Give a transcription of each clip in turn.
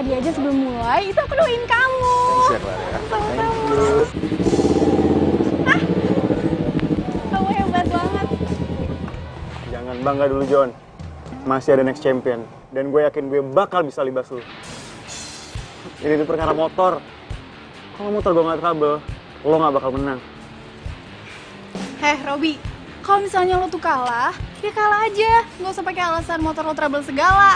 tadi aja sebelum mulai, itu aku doain kamu. Thanks ya, Clara ya. Sama-sama. Ah, kamu hebat banget. Jangan bangga dulu, John. Masih ada next champion. Dan gue yakin gue bakal bisa libas lu. Ini perkara motor. Kalau motor gue nggak trouble, lo nggak bakal menang. Heh, Robi, kalau misalnya lo tuh kalah, ya kalah aja. Nggak usah pakai alasan motor lo trouble segala.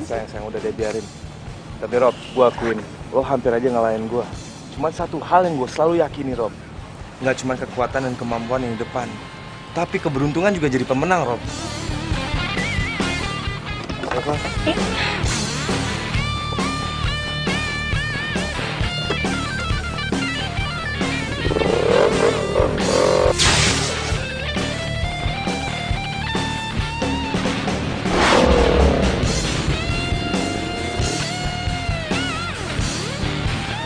Sayang, udah deh biarin. Tapi Rob, gue akuin, lo hampir aja ngalahin gue. Cuman satu hal yang gue selalu yakini, Rob. Nggak cuma kekuatan dan kemampuan yang di depan, tapi keberuntungan juga jadi pemenang, Rob. Apa?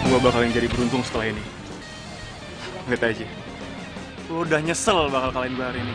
Gue bakalan jadi beruntung setelah ini. Lihat aja. Lo udah nyesel bakal kalahin gue hari ini.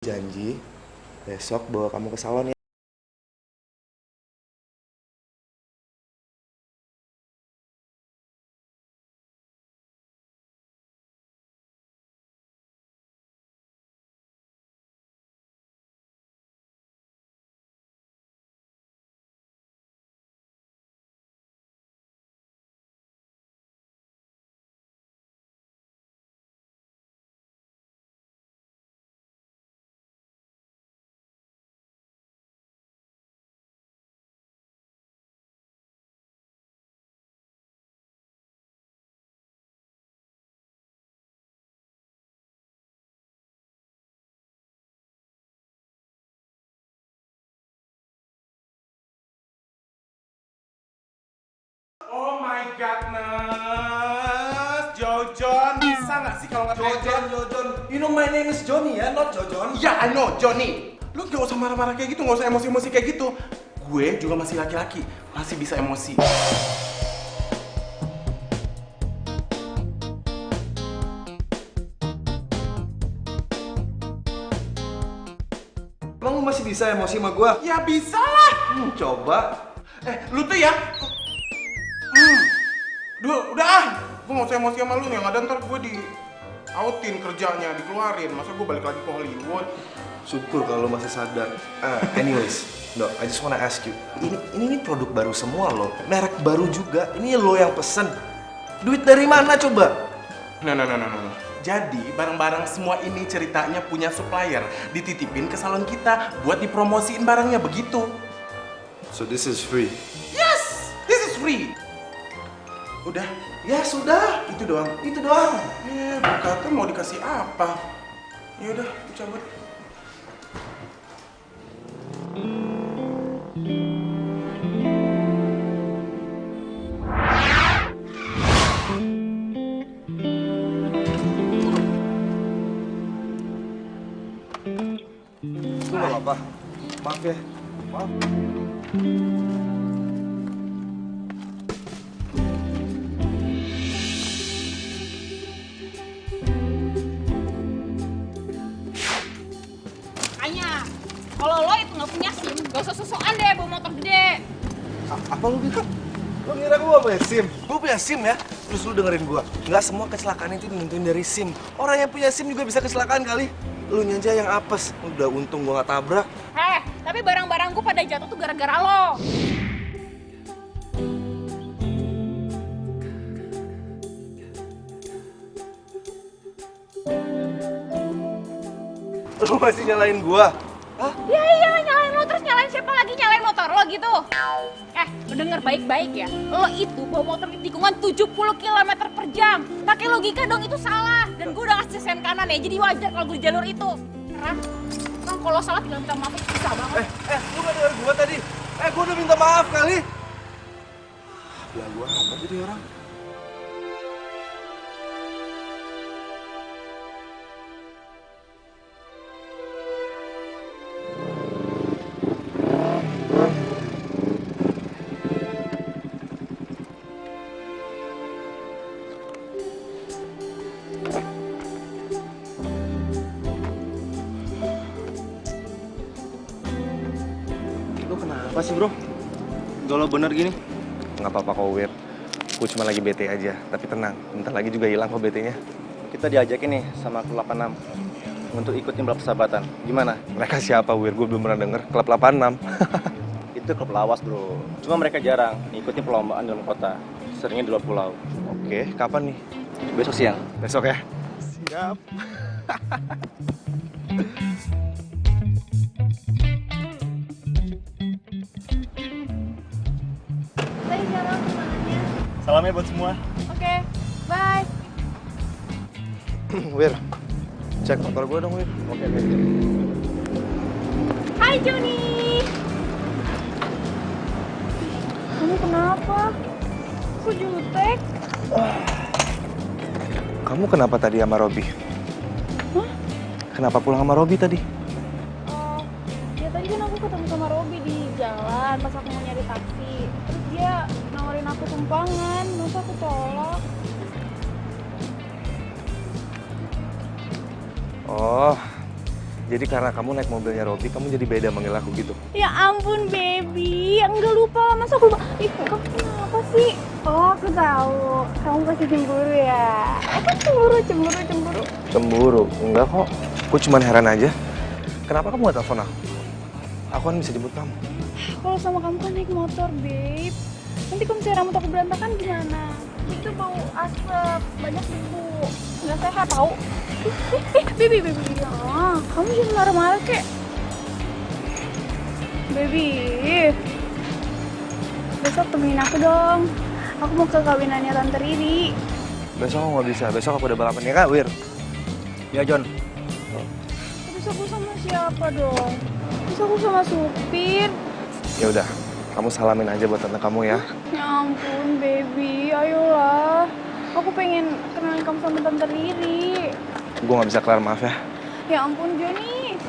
Janji, besok bawa kamu ke salon ya. Oh my godness, Jojon, bisa nggak sih kalau nggak Jojon, you know my name is Johnny ya, not Jojon. Ya, I know, Johnny. Lu nggak usah marah-marah kayak gitu, nggak usah emosi-emosi kayak gitu. Gue juga masih laki-laki, masih bisa emosi. Emang lu masih bisa emosi sama gua? Ya bisa lah. Coba. Lu tuh ya. Udah ah, gue Gue gak usah emosi sama lu nih, yang ada ntar gue di outin kerjanya, dikeluarin. Masa gue balik lagi ke Hollywood? Syukur kalau lo masih sadar. Anyways, Dok, I just wanna ask you. Ini produk baru semua lo, merek baru juga. Ini lo yang pesen. Duit dari mana coba? Nah. Jadi barang-barang semua ini ceritanya punya supplier, dititipin ke salon kita buat dipromosiin barangnya, begitu. So this is free. Yes, this is free. Udah, Ya sudah. itu doang. Itu doang. Berkata mau dikasih apa? Ya udah, cabut. Itu gak apa-apa. Maaf ya. Maaf. Makanya, kalau lo itu nggak punya SIM, gak usah sosokan deh bawa motor gede. Apa lu bilang? Lu ngira gua punya SIM? Gua punya SIM ya? Terus lu dengerin gua. Nggak semua kecelakaan itu nentuin dari SIM. Orang yang punya SIM juga bisa kecelakaan kali. Lu aja yang apes. Udah untung gua nggak tabrak. Tapi barang-barangku pada jatuh tuh gara-gara lo. Lu masih nyalain gua? Ya iya, nyalain lo terus nyalain siapa lagi? Nyalain motor lo gitu. Lo denger baik-baik ya. Lo itu bawa motor di tikungan 70 km per jam. Pakai logika dong, itu salah. Dan gue udah ngasih sen kanan ya, jadi wajar kalau gue di jalur itu. Sekarang kalau salah tinggal minta maaf, itu susah banget. Lu gak denger gua tadi? Gua udah minta maaf kali. Bilang gua apa jadi orang? Lu kenapa sih bro? Galau bener gini? Nggak apa-apa kok, Wir. Gue cuma lagi bete aja, tapi tenang. Bentar lagi juga hilang kok bete-nya. Kita diajakin nih sama klub 86 untuk ikutin balap persahabatan. Gimana? Mereka siapa, Wir? Gue belum pernah denger. Klub 86. Itu klub lawas bro. Cuma mereka jarang ngikutin perlombaan dalam kota. Seringnya di luar pulau. Oke, kapan nih? Besok siang. Besok ya? Siap. Tadi cara pesanannya. Salamnya buat semua. Oke, bye. Wir, cek motor gue dong, Wir. Oke. Hai Joni. Kamu kenapa? Kok jutek? Kamu kenapa tadi sama Robi? Hah? Kenapa pulang sama Robi tadi? Ya tadi kan aku ketemu sama Robi di jalan pas aku mau nyari taksi. Terus dia nawarin aku tumpangan, masa aku tolak? Oh, jadi karena kamu naik mobilnya Robi, kamu jadi beda manggil aku gitu? Ya ampun baby, enggak lupa lah, masa aku lupa. Ih, kamu kenapa sih? Oh, aku tahu. Kamu pasti cemburu ya? Aku cemburu. Cemburu? Enggak kok. Aku cuma heran aja. Kenapa kamu gak telepon aku? Aku kan bisa jemput kamu. Kalau sama kamu kan naik motor, babe. Nanti kalau misalnya rambut aku berantakan gimana? Itu bau asap, banyak debu. Nggak sehat tau. Baby. Ya, kamu jangan marah-marah kek. Baby. Besok temenin aku dong. Aku mau ke kawinannya Tante Riri. Besok aku nggak bisa. Besok aku ada balapan ya kak, Wir? Ya John. Terus aku sama siapa dong? Terus aku sama supir. Ya udah, kamu salamin aja buat tante kamu ya. Ya ampun, baby. Ayolah. Aku pengen kenalin kamu sama Tante Riri. Gue nggak bisa kelar, maaf ya. Ya ampun, Joni.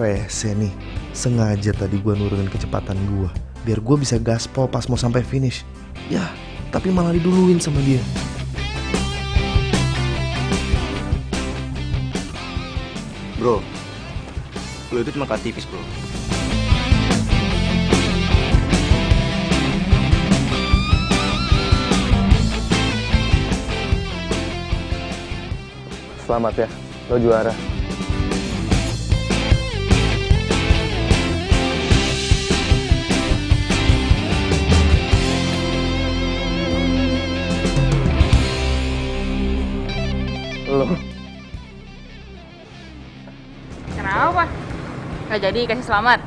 rese nih. Sengaja tadi gue nurunin kecepatan gue biar gue bisa gaspol pas mau sampai finish. Ya, tapi malah diduluin sama dia. Bro, lo itu cuma aktivis bro. Selamat ya, lo juara. Lo Kenapa? Nggak jadi kasih selamat?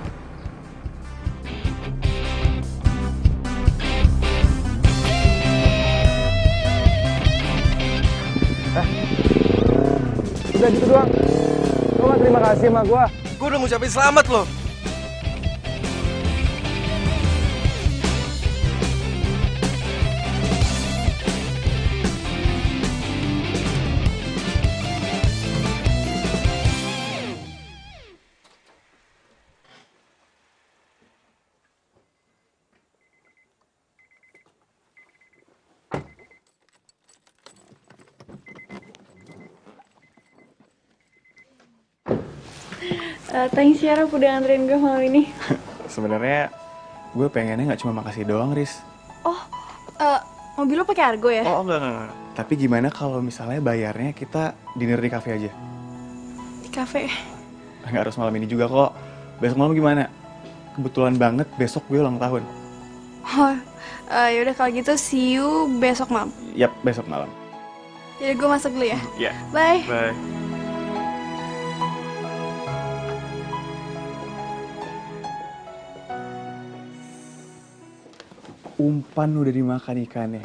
udah gitu doang. Lo gak terima kasih sama gue. Gue udah ngucapin selamat loh. Thanks ya Rob udah nganterin gue malam ini. Sebenarnya gue pengennya nggak cuma makasih doang, Riz. Oh, mobil lo pakai Argo ya? Oh enggak. Tapi gimana kalau misalnya bayarnya kita dinner di cafe aja? Di kafe. Nggak harus malam ini juga kok. Besok malam gimana? Kebetulan banget besok gue ulang tahun. Oh, yaudah kalau gitu see you besok malam. Yap, besok malam. Jadi gue masuk dulu ya. Iya. Bye. Bye. Umpan udah dimakan ikannya.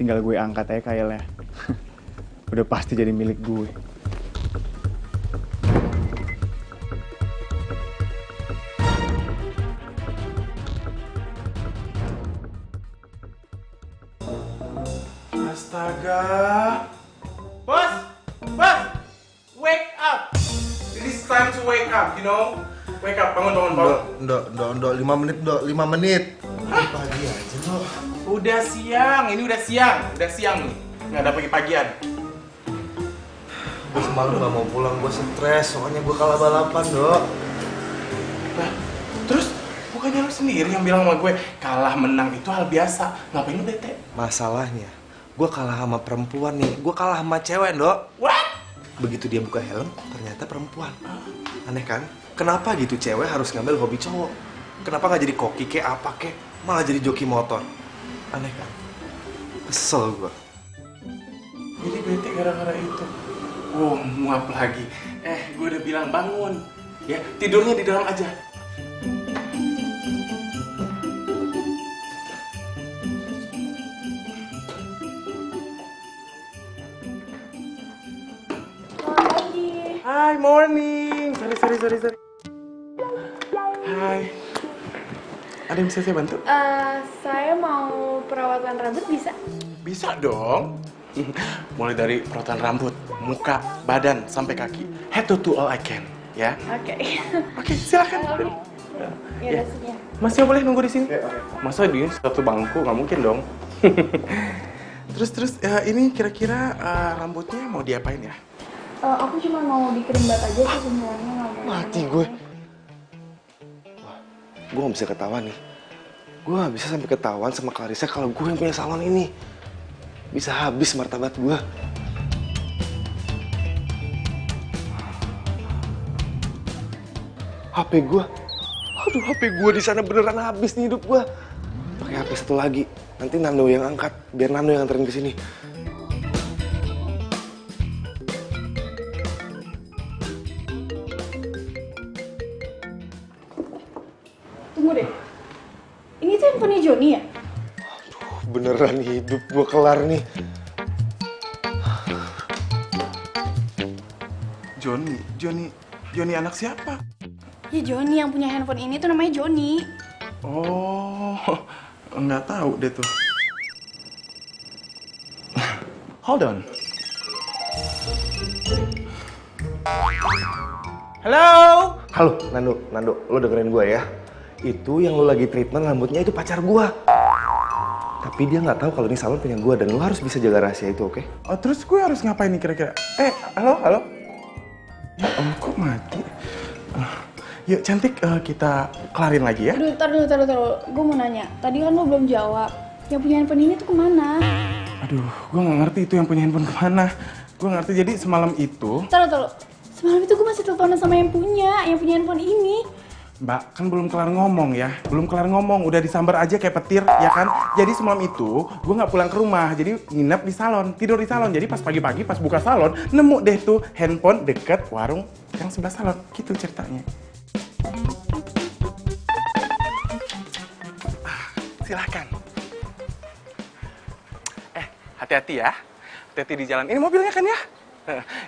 Tinggal gue angkat aja kailnya. Udah pasti jadi milik gue. Astaga. Bos! Bos! Wake up! It is time to wake up, you know? Wake up, bangun. Ndok, 5 menit, Ndok, 5 menit. Pagi aja, Ndok. Udah siang, ini udah siang nih. Nggak ada pagi-pagian. Gue semalam gak mau pulang, gue stres, soalnya gue kalah balapan, Dok. Nah, terus bukannya lo sendiri yang bilang sama gue, kalah menang itu hal biasa. Ngapain lo bete? Masalahnya, gue kalah sama perempuan nih. Gue kalah sama cewek, Dok. What? Begitu dia buka helm, ternyata perempuan. Aneh kan? Kenapa gitu cewek harus ngambil hobi cowok? Kenapa nggak jadi koki kek apa kek? Malah jadi joki motor. Aneh kan? Kesel gue. Jadi bete gara-gara itu. Oh, muap lagi. Gue udah bilang bangun. Ya, tidurnya di dalam aja. Selamat pagi. Hi, morning. Sorry. Hai. Ada yang bisa saya bantu? Saya mau perawatan rambut bisa? Bisa dong. Mulai dari perawatan rambut, muka, badan, sampai kaki. Head to toe all I can, ya. Oke. Oke, silakan. Ya, sini ya. Masnya boleh nunggu di sini? Masa di satu bangku? Nggak mungkin dong. Terus, ini kira-kira rambutnya mau diapain ya? Aku cuma mau dikerimbat aja sih semuanya. Mati gue. Wah, gue gak bisa ketawa nih. Gue gak bisa sampai ketahuan sama Clarissa kalau gue yang punya salon ini. Bisa habis martabat gue. HP gue. Aduh, HP gue di sana beneran habis nih hidup gue. Pakai HP satu lagi. Nanti Nando yang angkat, biar Nando yang anterin ke sini. Tunggu deh. Ini tuh handphonenya Joni ya? Beneran hidup gue kelar nih. Joni anak siapa? Ya Joni yang punya handphone ini tuh namanya Joni. Oh, nggak tahu deh tuh. Hold on. Halo? Halo, Nando, lo dengerin gue ya. Itu yang lo lagi treatment rambutnya itu pacar gue. Tapi dia nggak tahu kalau ini salon punya gue dan lo harus bisa jaga rahasia itu, oke? Oh, terus gue harus ngapain nih kira-kira? Halo? Ya kok mati? Yuk cantik, kita kelarin lagi ya. Aduh, taruh. Gue mau nanya. Tadi kan lo belum jawab. Yang punya handphone ini tuh kemana? Aduh, gue nggak ngerti itu yang punya handphone kemana. Gue ngerti, jadi semalam itu... Taruh. Semalam itu gue masih teleponan sama yang punya handphone ini. Mbak, kan belum kelar ngomong, udah disambar aja kayak petir, ya kan? Jadi semalam itu, gue nggak pulang ke rumah, jadi nginep di salon, tidur di salon. Jadi pas pagi-pagi, pas buka salon, nemu deh tuh handphone deket warung yang sebelah salon. Gitu ceritanya. Silahkan. Hati-hati ya. Hati-hati di jalan. Ini mobilnya kan ya?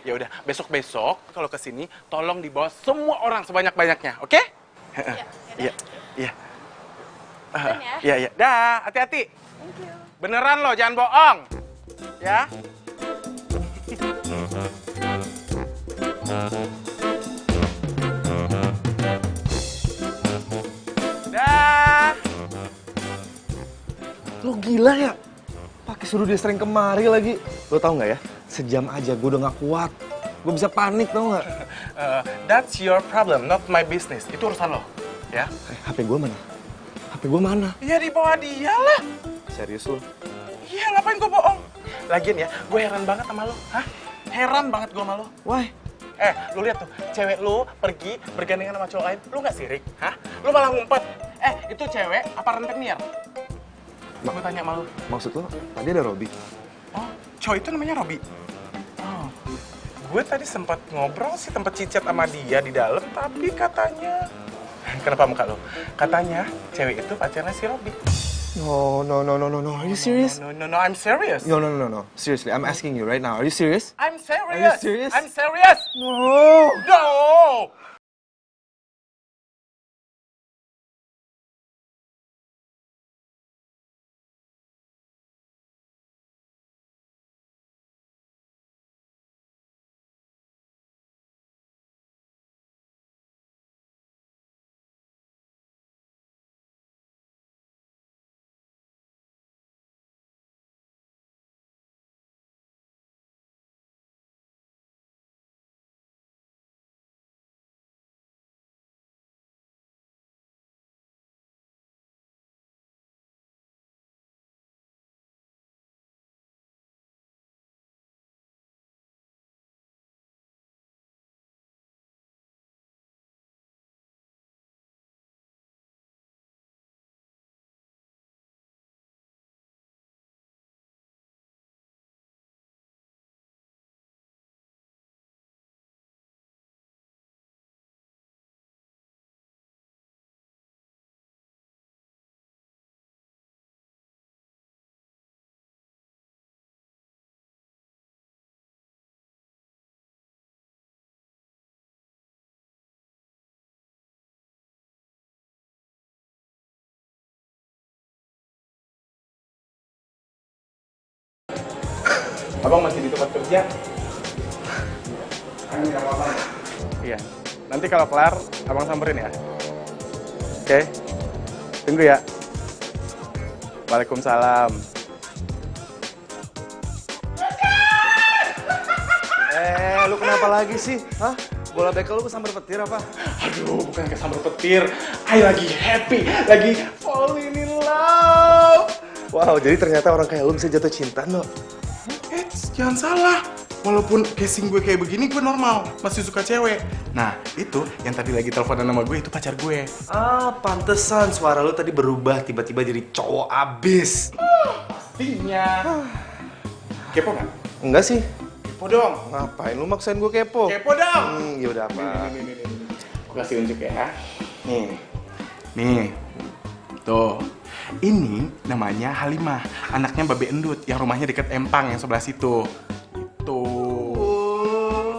Ya udah, besok-besok kalau kesini tolong dibawa semua orang sebanyak-banyaknya, oke? Iya. Iya. Dah, hati-hati. Thank you. Beneran loh, jangan bohong. Ya. Dah. Lo gila ya? Pakai suruh dia sering kemari lagi. Lo tau nggak ya? Sejam aja gue udah nggak kuat. Gue bisa panik, tau nggak? That's your problem, not my business. Itu urusan lo, ya? HP gue mana? HP gue mana? Ya di bawah dia lah. Serius lo? Iya, ngapain gue bohong? Lagian ya, gue heran banget sama lo. Hah? Heran banget gue sama lo. Why? Lu lihat tuh, cewek lu pergi bergandengan sama cowok lain, lu nggak sirik? Hah? Lu malah ngumpet. Itu cewek apa rentenir? Gue tanya sama lu. Maksud lo, tadi ada Robby? Oh, cowok itu namanya Robby? Oh, gue tadi sempat ngobrol sih, tempat cicat sama dia di dalam, tapi katanya... Kenapa muka lo? Katanya cewek itu pacarnya si Robby. No. Are you serious? No, I'm serious. No. Seriously, I'm asking you right now. Are you serious? I'm serious. Are you serious? I'm serious. No. No. Abang masih di tempat kerja? Iya. Nanti kalau kelar, abang samperin ya. Oke? Tunggu ya. Waalaikumsalam. Lu kenapa lagi sih? Hah? Bola bekel lu kesambar petir apa? Aduh, bukan kesambar petir. I lagi happy, lagi falling in love. Wow, jadi ternyata orang kayak lu bisa jatuh cinta, no? Jangan salah. Walaupun casing gue kayak begini, gue normal. Masih suka cewek. Nah, itu yang tadi lagi teleponan sama gue, itu pacar gue. Ah, pantesan suara lu tadi berubah tiba-tiba jadi cowok abis. Pastinya. Kepo nggak? Enggak sih. Kepo dong. Ngapain lu maksain gue kepo? Kepo dong. Yaudah apa? Nih. Gue kasih unjuk ya. Nih. Tuh. Ini namanya Halimah, anaknya Babe Endut yang rumahnya deket Empang yang sebelah situ. Itu.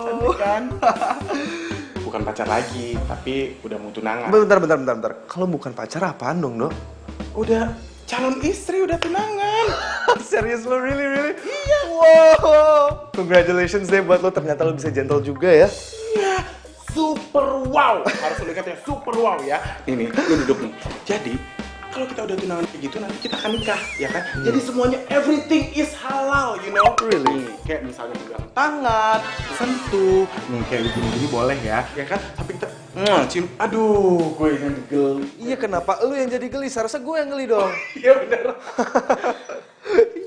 Cantik kan? Bukan pacar lagi, tapi udah mau tunangan. Bentar. Kalau bukan pacar apaan dong, Dok? Udah calon istri, udah tunangan. Serius lo, really? Iya. Wow. Congratulations deh buat lo, ternyata lo bisa gentle juga ya. Iya, super wow. Harus lu ingat ya, super wow ya. Ini, lu duduk nih. Jadi, kalau kita udah tunangan kayak gitu, nanti kita akan nikah, ya kan? Jadi semuanya, everything is halal, you know? Really? Nih, kayak misalnya pegang tangan, sentuh, nih kayak gini-gini boleh ya, ya kan? Tapi kita, cium, aduh, gue yang geli. Iya, kenapa lu yang jadi geli? Seharusnya gue yang geli dong. Iya bener.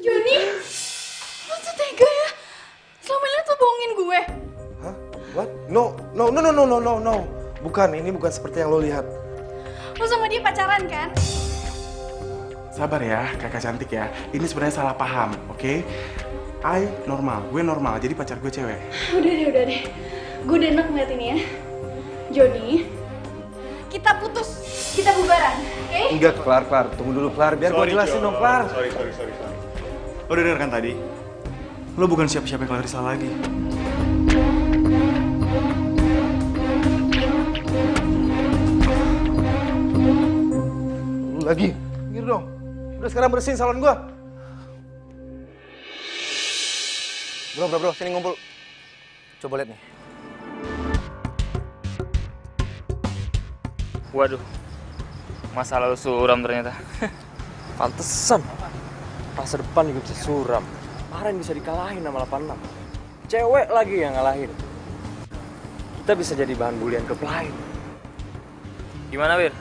Joni, lo tuh tega ya? Selama ini tuh bohongin gue. Hah? What? No. Bukan, ini bukan seperti yang lo lihat. Lo sama dia pacaran kan? Sabar ya, kakak cantik ya. Ini sebenarnya salah paham, oke? Gue normal, jadi pacar gue cewek. Udah deh. Gue udah enak ngeliat ini ya. Joni, kita putus. Kita bubaran, oke? Enggak, Klar. Tunggu dulu, Klar. Biar gue jelasin dong, Klar. Sorry. Lo udah denger kan tadi? Lo bukan siapa-siapa Clarissa lagi. Lagi. Gini dong. Udah sekarang bersihin salon gue. Bro, sini ngumpul. Coba lihat nih. Waduh, masa lalu suram ternyata. Pantesan. Masa depan juga bisa suram. Kemarin bisa dikalahin sama 86. Cewek lagi yang ngalahin. Kita bisa jadi bahan bulian klub lain. Gimana, Wir?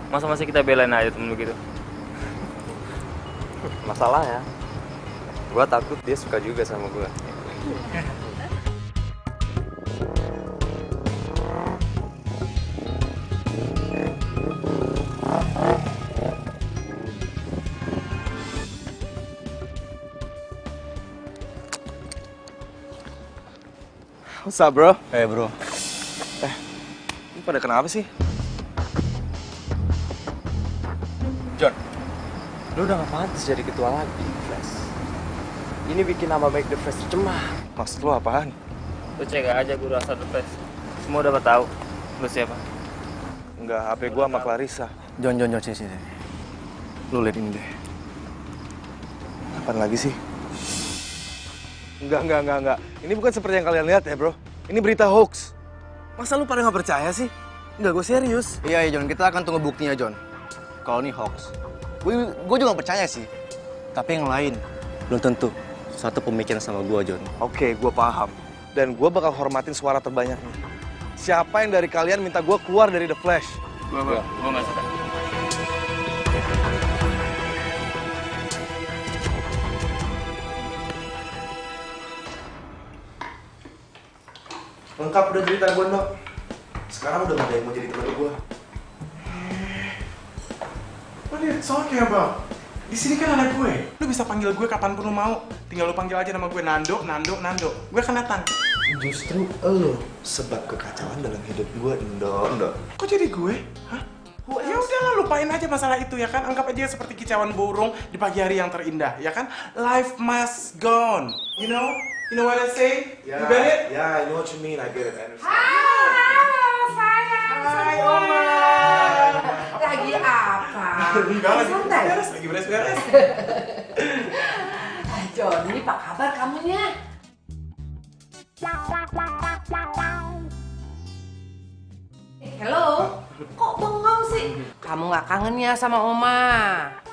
Masa masih kita belain aja temen begitu? Masalahnya, gua takut dia suka juga sama gua. What's up, bro? Bro. Ini pada kenapa sih? John, lu udah gak pantas jadi ketua lagi di The Flash. Ini bikin nama baik The Flash tercemar. Maksud lo apaan? Lu cek aja guru asal The Flash. Semua dapat tahu lu siapa. Enggak, HP gue sama Clarissa. John, sini. Lu lihat ini deh. Apaan lagi sih? Enggak. Ini bukan seperti yang kalian lihat ya, bro. Ini berita hoax. Masa lu pada nggak percaya sih? Enggak, gue serius. Iya, John. Kita akan tunggu buktinya, John. Kalau ini hoax. Gue juga gak percaya sih. Tapi yang lain, belum tentu. Satu pemikiran sama gue, John. Oke, gue paham. Dan gue bakal hormatin suara terbanyaknya. Siapa yang dari kalian minta gue keluar dari The Flash? Gua nggak suka. Lengkap udah cerita gue, Nok. Sekarang udah gak ada yang mau jadi teman gue. What are you talking about? Di sini kan anak gue. Lu bisa panggil gue kapanpun lu mau. Tinggal lu panggil aja nama gue Nando. Gue akan datang. Justru lo sebab kekacauan dalam hidup gue, Ndo. Kok jadi gue? Hah? Ya udahlah, lupain aja masalah itu ya kan. Anggap aja seperti kicauan burung di pagi hari yang terindah, ya kan? Life must go on. You know what I say? You get it? Yeah, I know what you mean. I get it. I understand. Hai, Oma. Lagi apa? Enggak, Santai. lagi beres-beres. Johnny, apa kabar kamunya? Halo, kok bengong sih? Kamu nggak kangen ya sama Oma?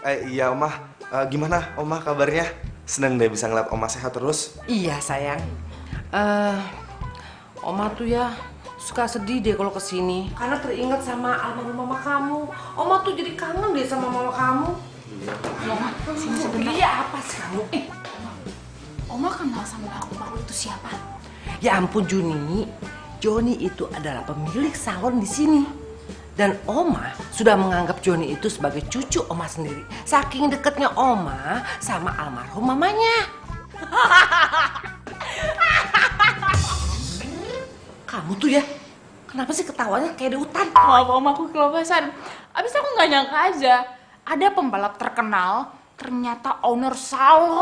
Iya, Oma. Gimana, Oma kabarnya? Seneng deh bisa ngeliat Oma sehat terus. Iya sayang. Oma tuh ya suka sedih deh kalau kesini karena teringat sama almarhum mama kamu. Oma tuh jadi kangen deh sama mama kamu. Oma, sini sebentar. Iya apa sih kamu? Oma kenal sama baru itu siapa? Ya ampun Juni, Joni itu adalah pemilik salon di sini. Dan Oma sudah menganggap Joni itu sebagai cucu Oma sendiri. Saking deketnya Oma sama almarhum mamanya. Kamu tuh ya, kenapa sih ketawanya kayak di hutan? Maaf Om, aku kelepasan. Abis aku nggak nyangka aja, ada pembalap terkenal ternyata owner salon.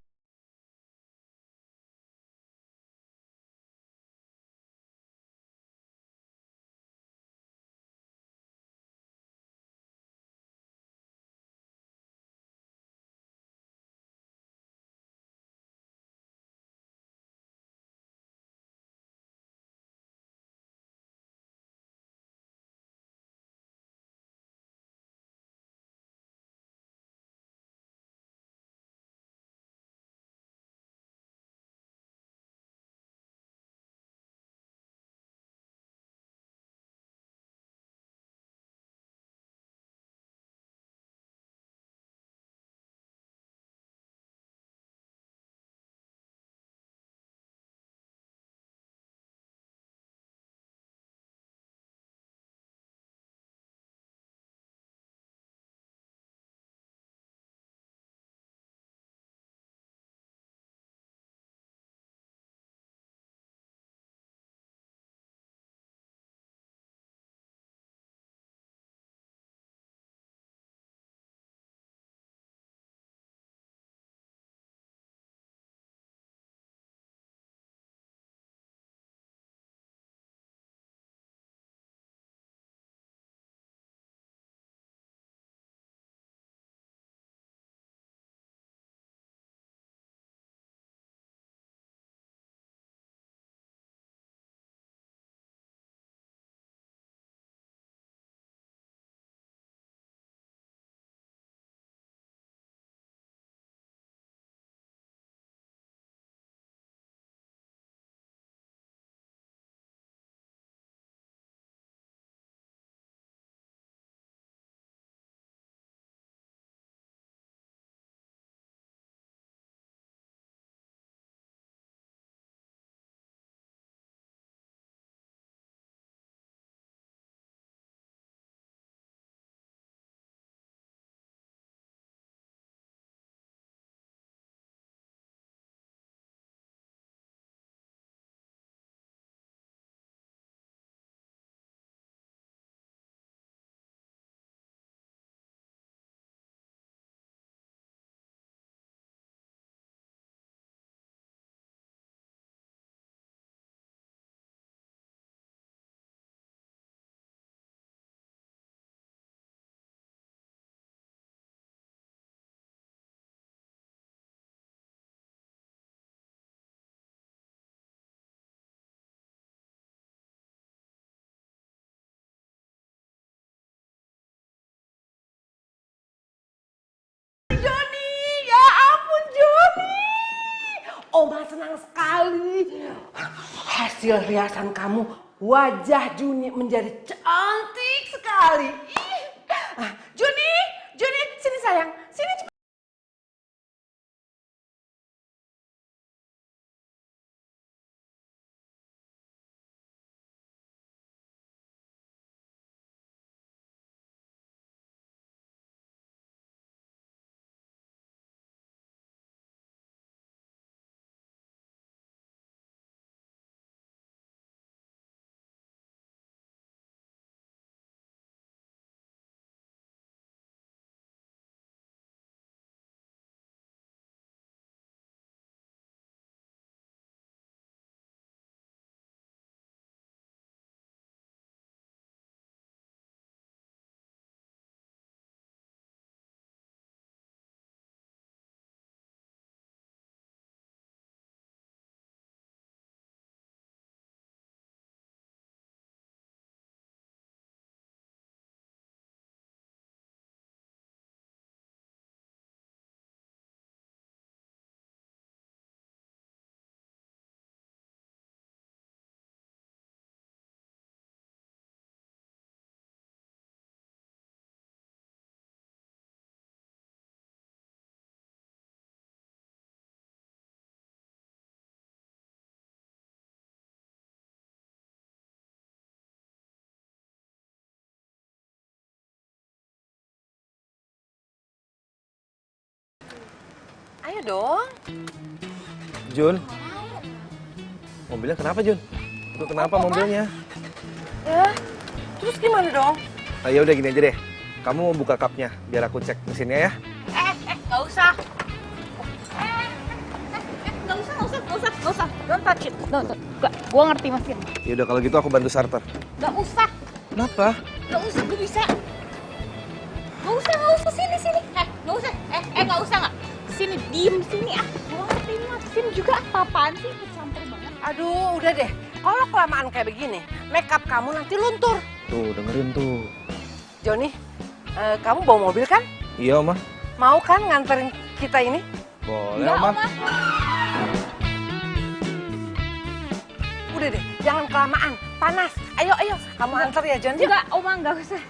senang sekali. Hasil riasan kamu, wajah Juni menjadi cantik sekali. Juni, sini sayang, sini cepat. Ayo dong. Jun, mobilnya kenapa Jun? Itu kenapa mobilnya? Ya, terus gimana dong? Ya udah gini aja deh. Kamu buka kapnya, biar aku cek mesinnya ya. Nggak usah. Nggak usah. Don't touch it. Nggak, gue ngerti mesin. Ya udah kalau gitu aku bantu starter. Nggak usah. Kenapa? Nggak usah, gue bisa. Nggak usah. Sini. Nggak usah. Nggak usah nggak? Sini, diem sini. Gue ngerti mesin juga apaan sih? Campur banget. Aduh, udah deh. Kalau kelamaan kayak begini, makeup kamu nanti luntur. Tuh, dengerin tuh. Joni, kamu bawa mobil kan? Iya, Oma. Mau kan nganterin kita ini? Boleh, Nggak, Oma. Udah deh, jangan kelamaan. Panas. Ayo, kamu antar ya, Jon. Enggak, Oma nggak usah.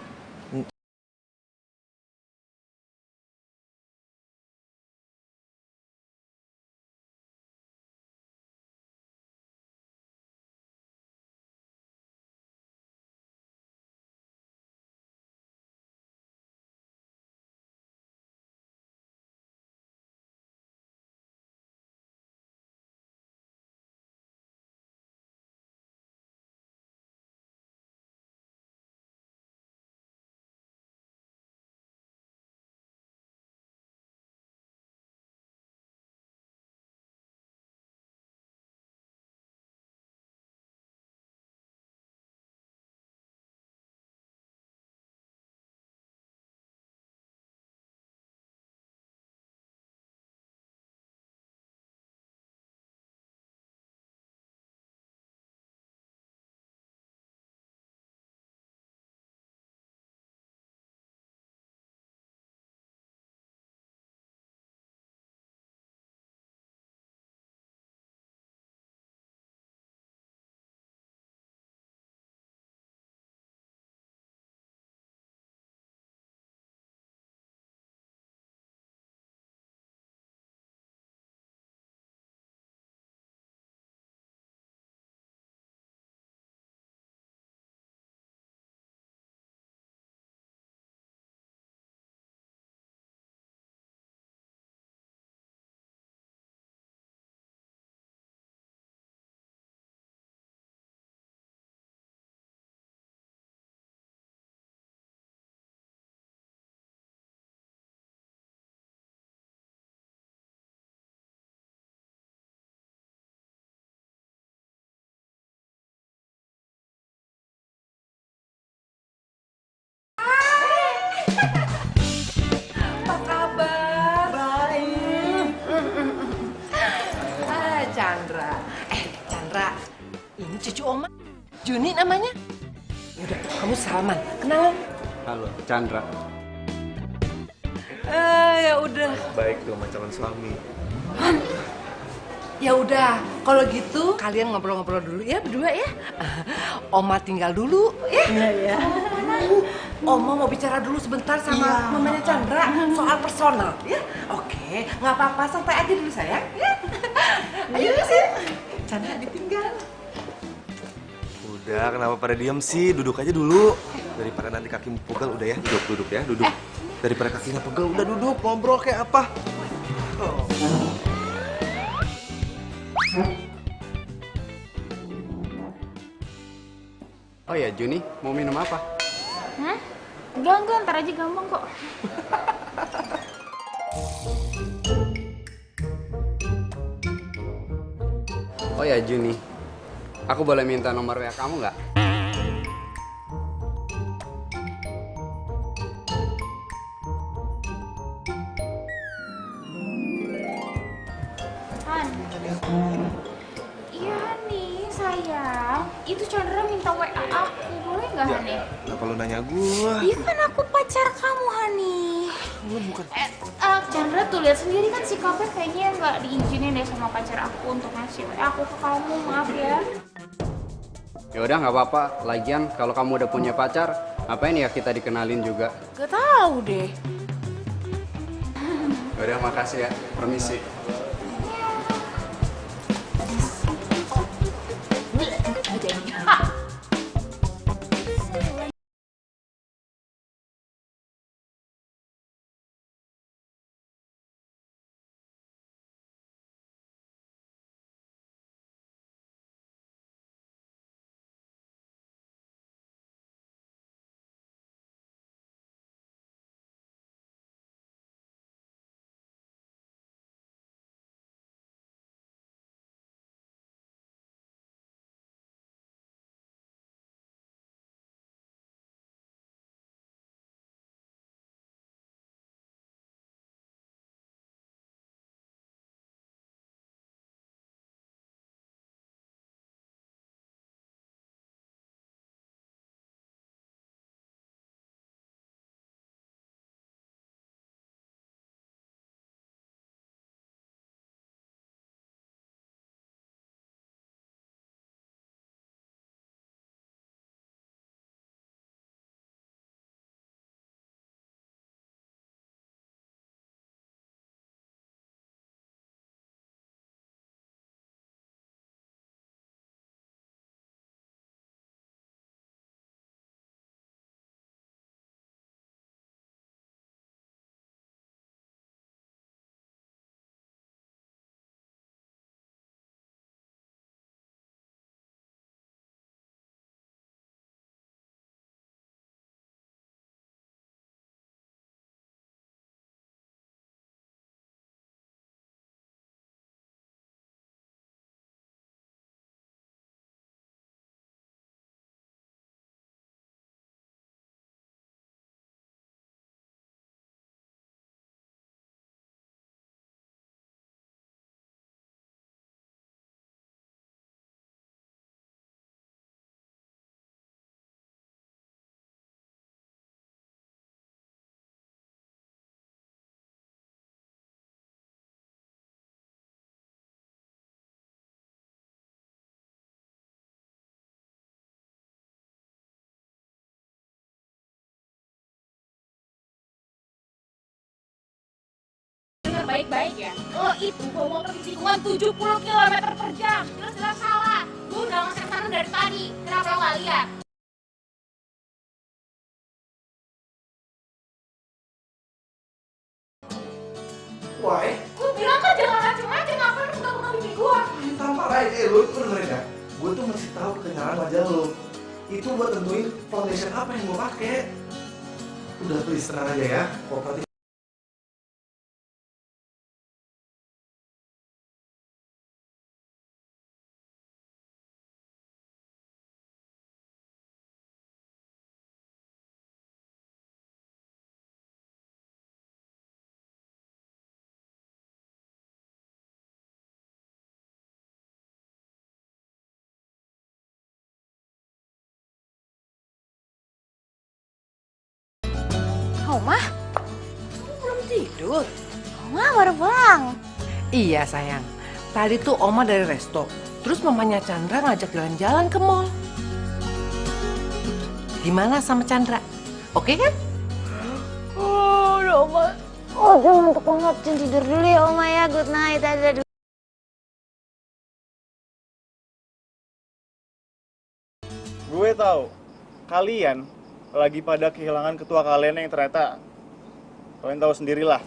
Apa kabar? Baik. Chandra. Chandra. Ini cucu Oma. Juni namanya. Yaudah, kamu salaman. Kenalan. Halo, Chandra. Ya udah. Baik tuh sama calon suami. Ya udah, kalau gitu kalian ngobrol-ngobrol dulu ya berdua ya. Oma tinggal dulu ya. Iya. Oma mau bicara dulu sebentar sama mamanya Chandra soal personal ya. Oke, nggak apa-apa, santai aja dulu sayang ya. Ayo sih, Chandra ditinggal. Udah, kenapa pada diem sih? Duduk aja dulu. Daripada nanti kakimu pegel, udah ya. Duduk ya, duduk. Daripada kakinya pegel, udah duduk. Ngobrol kayak apa? Oh ya, Juni, mau minum apa? Hah? Enggak, ntar aja gampang kok. Oh ya, Juni, aku boleh minta nomor WA kamu nggak? Han. Iya nih sayang, itu Chandra minta WA aku, boleh nggak Hani? Kenapa lu nanya gua? Iya kan aku pacar kamu Hani. Lu bukan. Chandra tuh lihat sendiri kan sikapnya kayaknya nggak diizinin deh sama pacar aku untuk ngasih WA aku ke kamu, maaf ya. Ya udah nggak apa-apa. Lagian kalau kamu udah punya pacar, ngapain ya kita dikenalin juga? Gak tahu deh. Ya udah, makasih ya. Permisi. Baik-baik ya. Lo itu bawa motor di tikungan 70 km per jam. Jelas-jelas salah. Gue udah ngasih sana dari tadi. Kenapa lo gak lihat? Wah, Gue bilang kan jangan macem-macem. Ngapain lo udah bikin gue? tanpa lain, lu dengerin ya. Gue tuh mesti tahu kekenyalan wajah lo. Itu buat tentuin foundation apa yang gue pakai. Udah please tenang aja ya. Kooperatif. Oma, Belum tidur. Oma baru pulang. Iya sayang, Tadi tuh Oma dari resto, terus mamanya Chandra ngajak jalan-jalan ke mall. Gimana sama Chandra? Oke kan? Oh, udah Oma. Oh, gue ngantuk banget. Jangan tidur dulu ya Oma ya. Good night. Dadah. Gue tahu kalian lagi pada kehilangan ketua kalian yang ternyata kalian tahu sendirilah.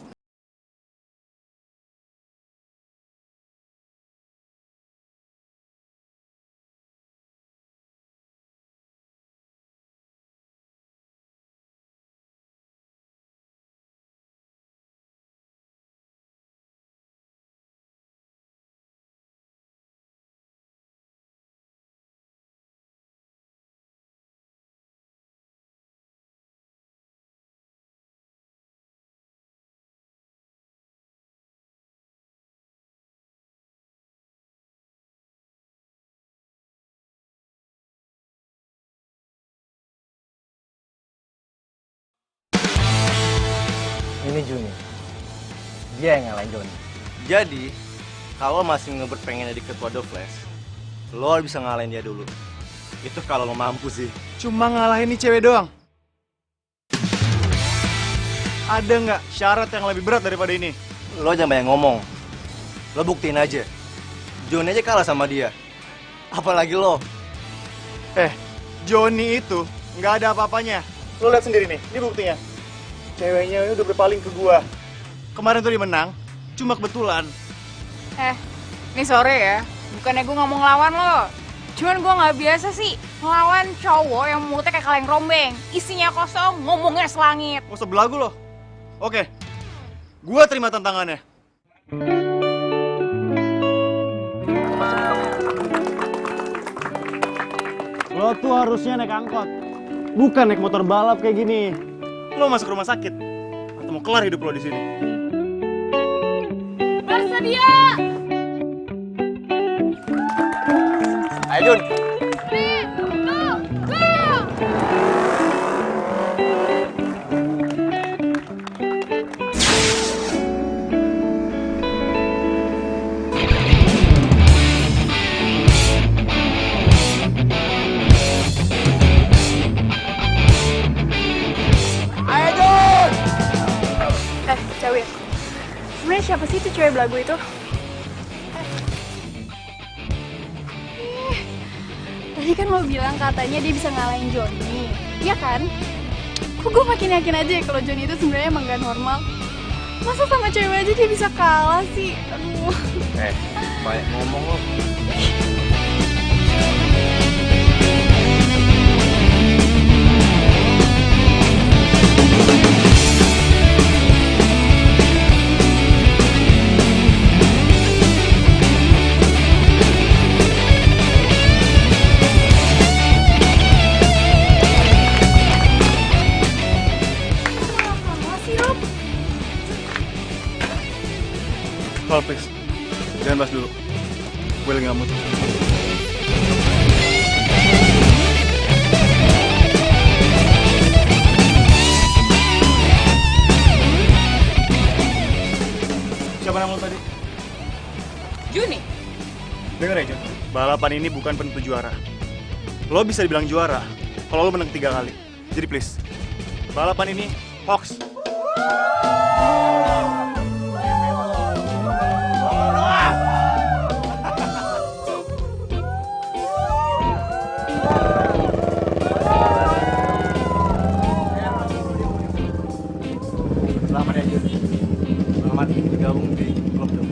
Ini Juni. Dia yang ngalahin Johnny. Jadi, kalau masih ngebet pengen jadi ketua The Flash, lo harus bisa ngalahin dia dulu. Itu kalau lo mampu sih. Cuma ngalahin nih cewek doang. Ada nggak syarat yang lebih berat daripada ini? Lo jangan banyak ngomong. Lo buktiin aja. Johnny aja kalah sama dia. Apalagi lo. Johnny itu nggak ada apa-apanya. Lo lihat sendiri nih, ini buktinya. Ceweknya ini udah berpaling ke gua. Kemarin tuh dia menang, cuma kebetulan. Ini sore ya, bukannya gue nggak mau ngelawan lo. Cuman gue nggak biasa sih ngelawan cowok yang mulutnya kayak kaleng rombeng. Isinya kosong, ngomongnya selangit. Mau sebelagu lo? Oke, gua terima tantangannya. Lo tuh harusnya naik angkot, bukan naik motor balap kayak gini. Lo masuk rumah sakit, atau mau kelar hidup lo di sini. Bersedia! Ayo Jun. 3, 2, go! Cewek. Sebenarnya siapa sih itu cewek belagu itu? Tadi kan lo bilang katanya dia bisa ngalahin Johnny, iya kan? Kok gue makin yakin aja ya kalau Johnny itu sebenarnya emang gak normal. Masa sama cewek aja dia bisa kalah sih? Aduh. Banyak ngomong lo. Call please, jangan bahas dulu. Gue lagi nggak mood. Siapa nama lo tadi? Juni. Dengar ya, Jun. Balapan ini bukan penentu juara. Lo bisa dibilang juara kalau lo menang 3 kali. Jadi please, balapan ini hoax. Selamat ya, Jun. Selamat bergabung di klub The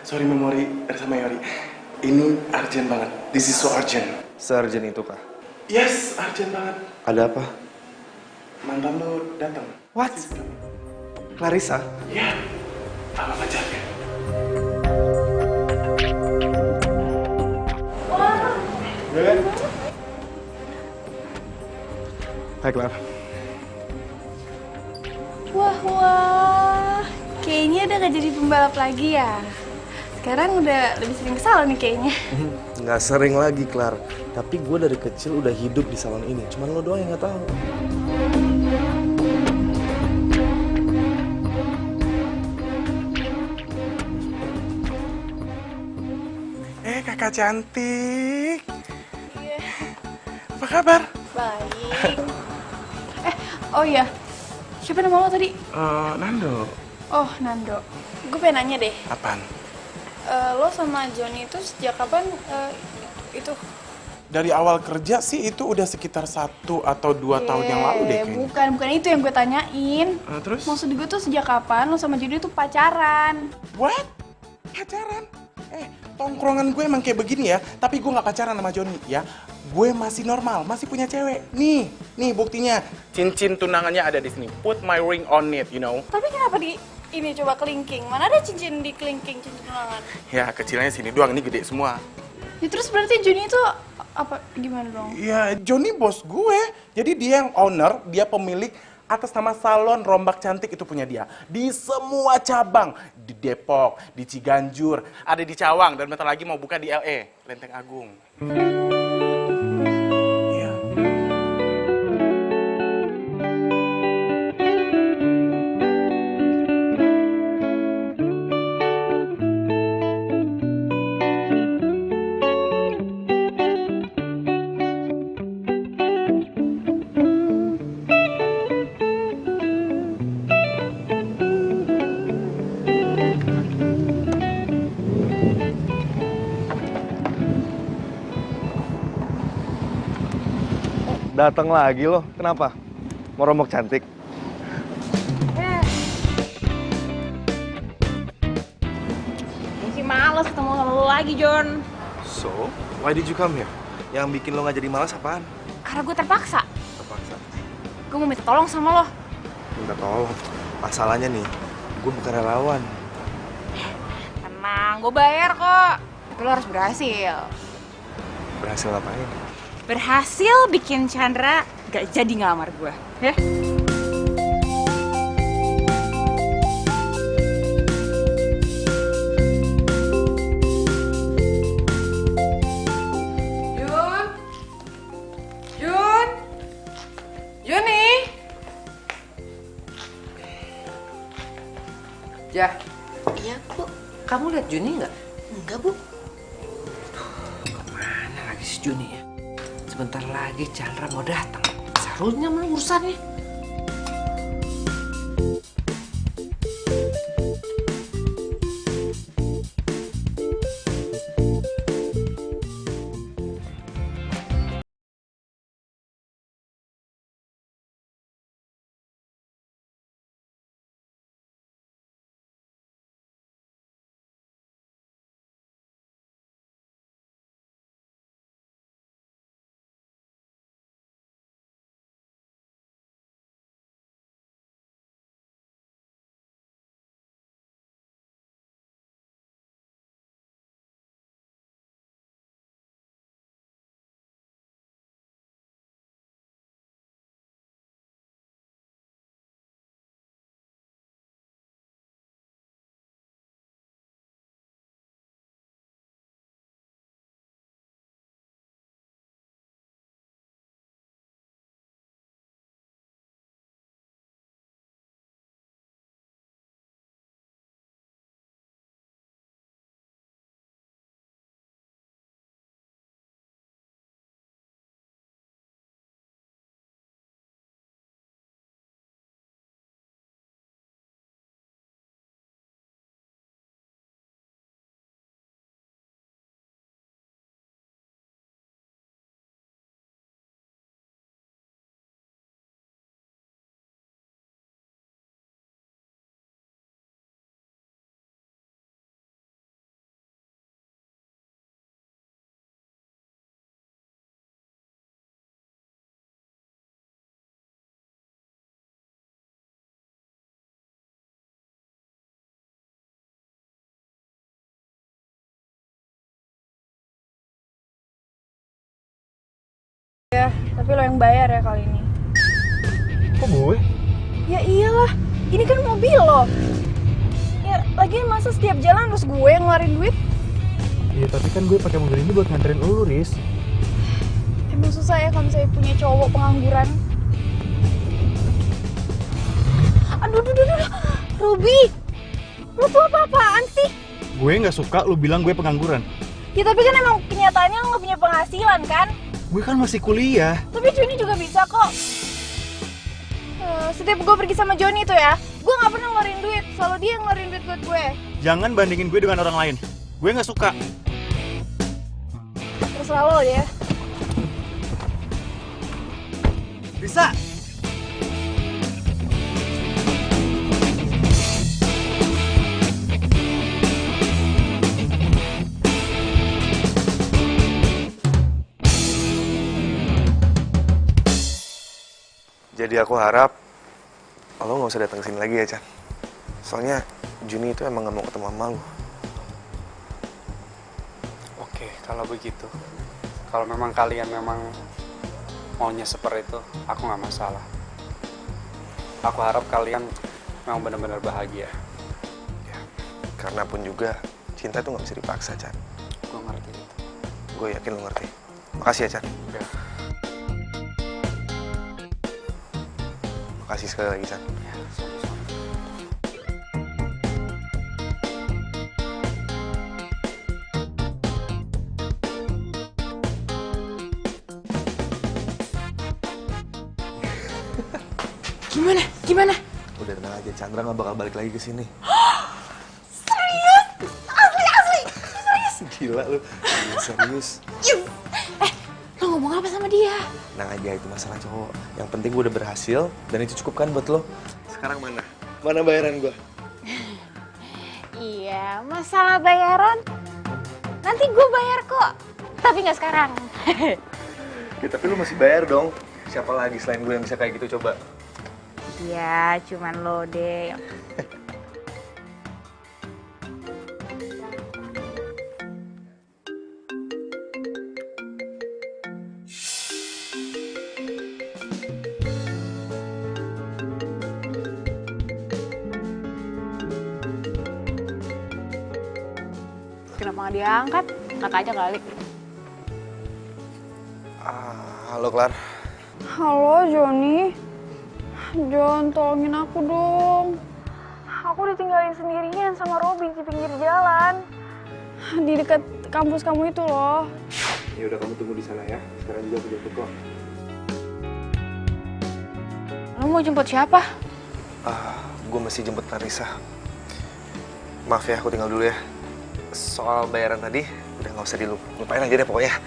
Sorry memori sama Yori. Ini urgent banget. This is so urgent. Se-urgent itu kah? Yes, urgent banget. Ada apa? Mantan lu datang. What? Clarissa? Ya, sama pacarnya. Hai Clara. Wah, kayaknya udah gak jadi pembalap lagi ya. Sekarang udah lebih sering ke salon nih kayaknya. Nggak sering lagi, Clar. Tapi gue dari kecil udah hidup di salon ini. Cuman lo doang yang nggak tahu. Kakak cantik. Iya. Apa kabar? Baik. Oh iya. Siapa nama lo tadi? Nando. Oh, Nando. Gue pengen nanya deh. Apaan? Lo sama Johnny itu sejak kapan itu? Dari awal kerja sih itu udah sekitar 1 atau 2 tahun yang lalu deh kayaknya. Bukan itu yang gue tanyain. Terus? Maksud gue tuh sejak kapan lo sama Johnny tuh pacaran? What? Pacaran? Tongkrongan gue emang kayak begini ya, tapi gue nggak pacaran sama Johnny ya. Gue masih normal, masih punya cewek. Nih buktinya. Cincin tunangannya ada di sini. Put my ring on it, you know. Tapi kenapa ini coba kelingking? Mana ada cincin di kelingking cincin tunangan? Ya kecilnya sini doang, ini gede semua. Ya terus berarti Johnny itu apa gimana dong? Ya Johnny bos gue, jadi dia yang owner, dia pemilik atas nama salon Rombak Cantik itu punya dia. Di semua cabang, di Depok, di Ciganjur, ada di Cawang, dan bentar lagi mau buka di LA, Lenteng Agung. Iya. Datang lagi loh. Kenapa? Mau rombok cantik? Masih males ketemu sama lo lagi, John. So, why did you come here? Yang bikin lo nggak jadi malas apaan? Karena gue terpaksa. Terpaksa. Gue mau minta tolong sama lo. Minta tolong. Masalahnya nih, gue bukan relawan. Tenang, gue bayar kok. Tapi lo harus berhasil. Berhasil ngapain? Berhasil bikin Chandra gak jadi ngelamar gue. Ya? Johnny. Ya. Iya, Bu. Kamu lihat Juni nggak? Enggak, Bu. Kemana lagi si Juni ya? Sebentar lagi Chandra mau datang. Seharusnya mana urusannya? Ya, tapi lo yang bayar ya kali ini. Kok gue? Ya iyalah, ini kan mobil lo. Ya, lagian masa setiap jalan harus gue yang ngeluarin duit? Iya, tapi kan gue pakai mobil ini buat nganterin lu, Riz. Emang susah ya kalau misalnya punya cowok pengangguran. Aduh, Ruby, lo tuh apa-apaan sih? Gue nggak suka lu bilang gue pengangguran. Ya tapi kan emang kenyataannya lo gak punya penghasilan kan? Gue kan masih kuliah. Tapi Joni juga bisa kok. Setiap gue pergi sama Joni itu ya, gue gak pernah ngeluarin duit. Selalu dia yang ngeluarin duit buat gue. Jangan bandingin gue dengan orang lain. Gue nggak suka. Terserah lo ya. Bisa. Jadi aku harap lo nggak usah datang ke sini lagi ya, Chan. Soalnya Juni itu emang nggak mau ketemu sama lo. Oke, kalau begitu. Kalau memang kalian memang maunya seperti itu, aku nggak masalah. Aku harap kalian memang benar-benar bahagia. Ya, karena pun juga cinta itu nggak bisa dipaksa, Chan. Gue ngerti itu. Gue yakin lo ngerti. Makasih ya, Chan. Ya. Makasih sekali lagi, Chan. Ya, sama-sama. Gimana? Udah tenang aja, Chandra nggak bakal balik lagi ke sini. Serius? Asli? Serius? Gila lu, serius. Lo ngomong apa sama dia? Tenang aja, itu masalah cowok. Yang penting gue udah berhasil, dan itu cukup kan buat lo. Sekarang mana? Mana bayaran gue? Iya, masalah bayaran nanti gue bayar kok, tapi nggak sekarang. Ya, tapi lu masih bayar dong. Siapa lagi selain gue yang bisa kayak gitu, coba? Ya, cuman lo deh. Kenapa nggak diangkat? Angkat aja kali. Halo, Klar. Halo Joni. Jon, tolongin aku dong. Aku ditinggalin sendirian sama Robin di pinggir jalan. Di dekat kampus kamu itu loh. Ya udah, kamu tunggu di sana ya. Sekarang juga aku jemput kok. Lo mau jemput siapa? Gue mesti jemput Larissa. Maaf ya, aku tinggal dulu ya. Soal bayaran tadi, udah nggak usah dilupain aja deh pokoknya.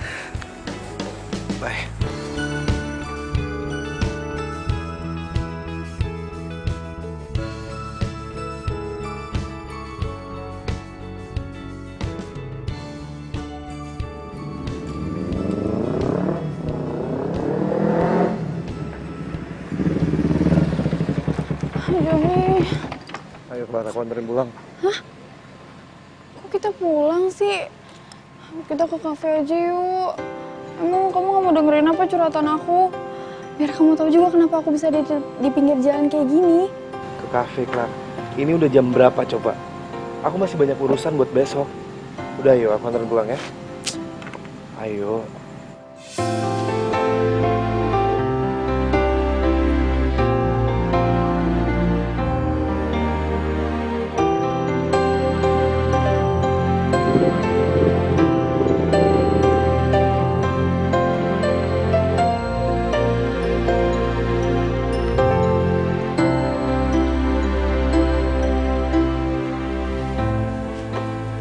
Bye. Joni. Ayo, Clara, aku anterin pulang. Hah? Kok kita pulang sih? Kita ke kafe aja yuk. Emang kamu gak mau dengerin apa curhatan aku? Biar kamu tahu juga kenapa aku bisa di pinggir jalan kayak gini. Ke kafe, Clara. Ini udah jam berapa coba? Aku masih banyak urusan buat besok. Udah, ayo, aku anterin pulang ya. Ayo.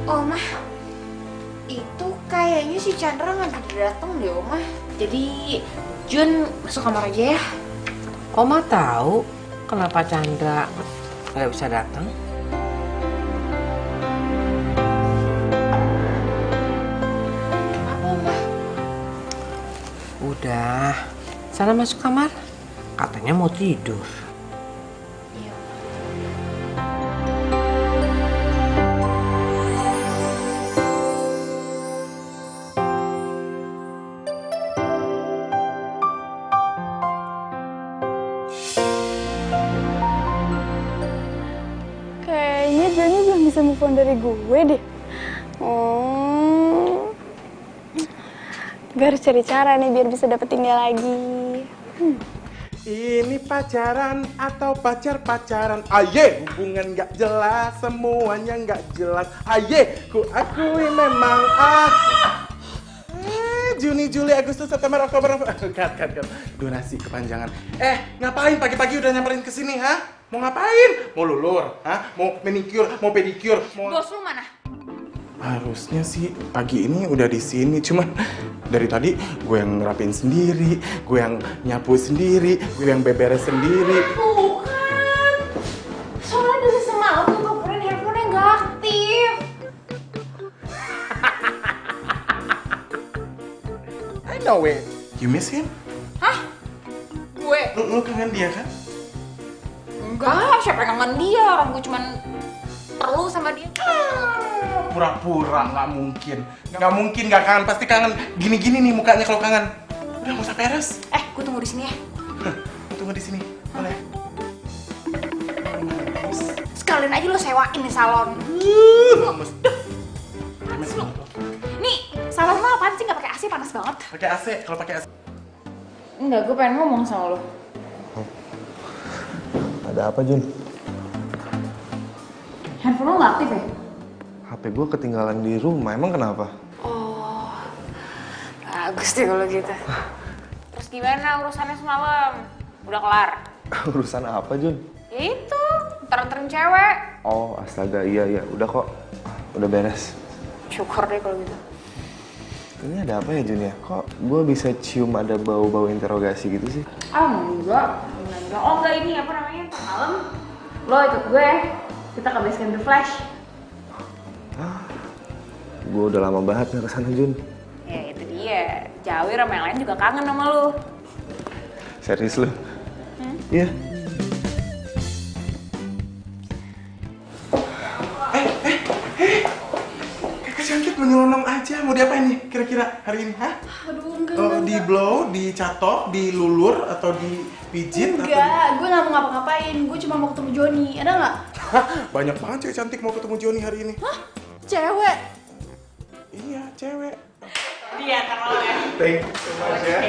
Oma, itu kayaknya si Chandra nggak jadi datang deh, Oma. Jadi Jun masuk kamar aja ya. Oma tahu kenapa Chandra nggak bisa datang? Apa, Oma? Udah, sana masuk kamar. Katanya mau tidur. bisa move on dari gue deh. Gue harus cari cara nih biar bisa dapetin dia lagi. Ini pacaran atau pacar-pacaran? Aye, hubungan gak jelas, semuanya gak jelas. Aye, ku akui memang Juni, Juli, Agustus, September, Oktober, cut. Durasi kepanjangan. Ngapain pagi-pagi udah nyamperin ke sini, ha? Mau ngapain? Mau lulur, ha? Mau manicure, mau pedicure, mau... Bos lu mana? Harusnya sih pagi ini udah di sini, cuman dari tadi gue yang ngerapin sendiri, gue yang nyapu sendiri, gue yang beberes sendiri. Bukan. Soalnya dari semalam tuh ngobrolin handphone-nya nggak aktif. I know it. You miss him? Hah? Gue? Lu kangen dia kan? Enggak, siapa yang kangen dia? Orang gue cuman perlu sama dia. Pura-pura, nggak mungkin. Nggak mungkin nggak kangen, pasti kangen. Gini-gini nih mukanya kalau kangen. Udah nggak usah peres. Gue tunggu di sini ya. Gue tunggu di sini, boleh? Sekalian aja lo sewain nih salon. Nih, salon lo apaan sih nggak pakai AC, panas banget. Pakai AC, kalau pakai AC. Enggak, gue pengen ngomong sama lo. Ada apa, Jun? Handphone lo nggak aktif ya? HP gue ketinggalan di rumah, emang kenapa? Oh, bagus deh kalau gitu. Terus gimana urusannya semalam? Udah kelar? Urusan apa, Jun? Ya itu, ntar-ntarin cewek. Oh, astaga, iya, udah kok. Udah beres. Syukur deh kalau gitu. Ini ada apa ya, Jun ya? Kok gue bisa cium ada bau-bau interogasi gitu sih? Enggak. Oh enggak, ini apa namanya, malam lo ikut gue, kita ke base camp The Flash. Gue udah lama banget gak kesana, Jun. Ya itu dia, Jawir sama yang lain juga kangen sama lo. Serius lu? Iya. Kakak cantik menyelonong aja, mau diapain nih kira-kira hari ini, ha? Aduh, enggak. Di blow, dicatok, dilulur, atau dipijit? Enggak, gue gak mau ngapa-ngapain. Gue cuma mau ketemu Joni. Ada nggak? Banyak banget cewek cantik mau ketemu Joni hari ini. Hah? Cewek? Iya, cewek. Dia kan lo ya. Thank you so much ya.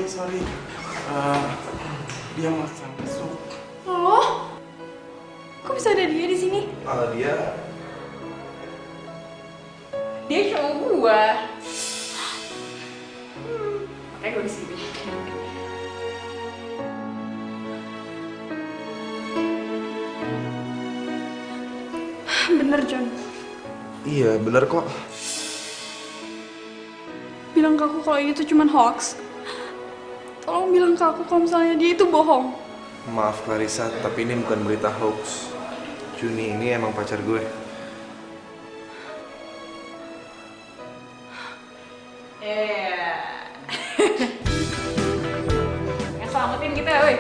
Sorry. Dia masak sup. Loh? Kok bisa ada dia di sini? Dia cowok gue. Makanya gue di sini. Bener, John. Iya, bener kok. Bilang ke aku kalau ini tuh cuma hoax. Tolong bilang ke aku kalau misalnya dia itu bohong. Maaf Clarissa, tapi ini bukan berita hoax. Juni ini emang pacar gue. Yang selamatin kita, woi.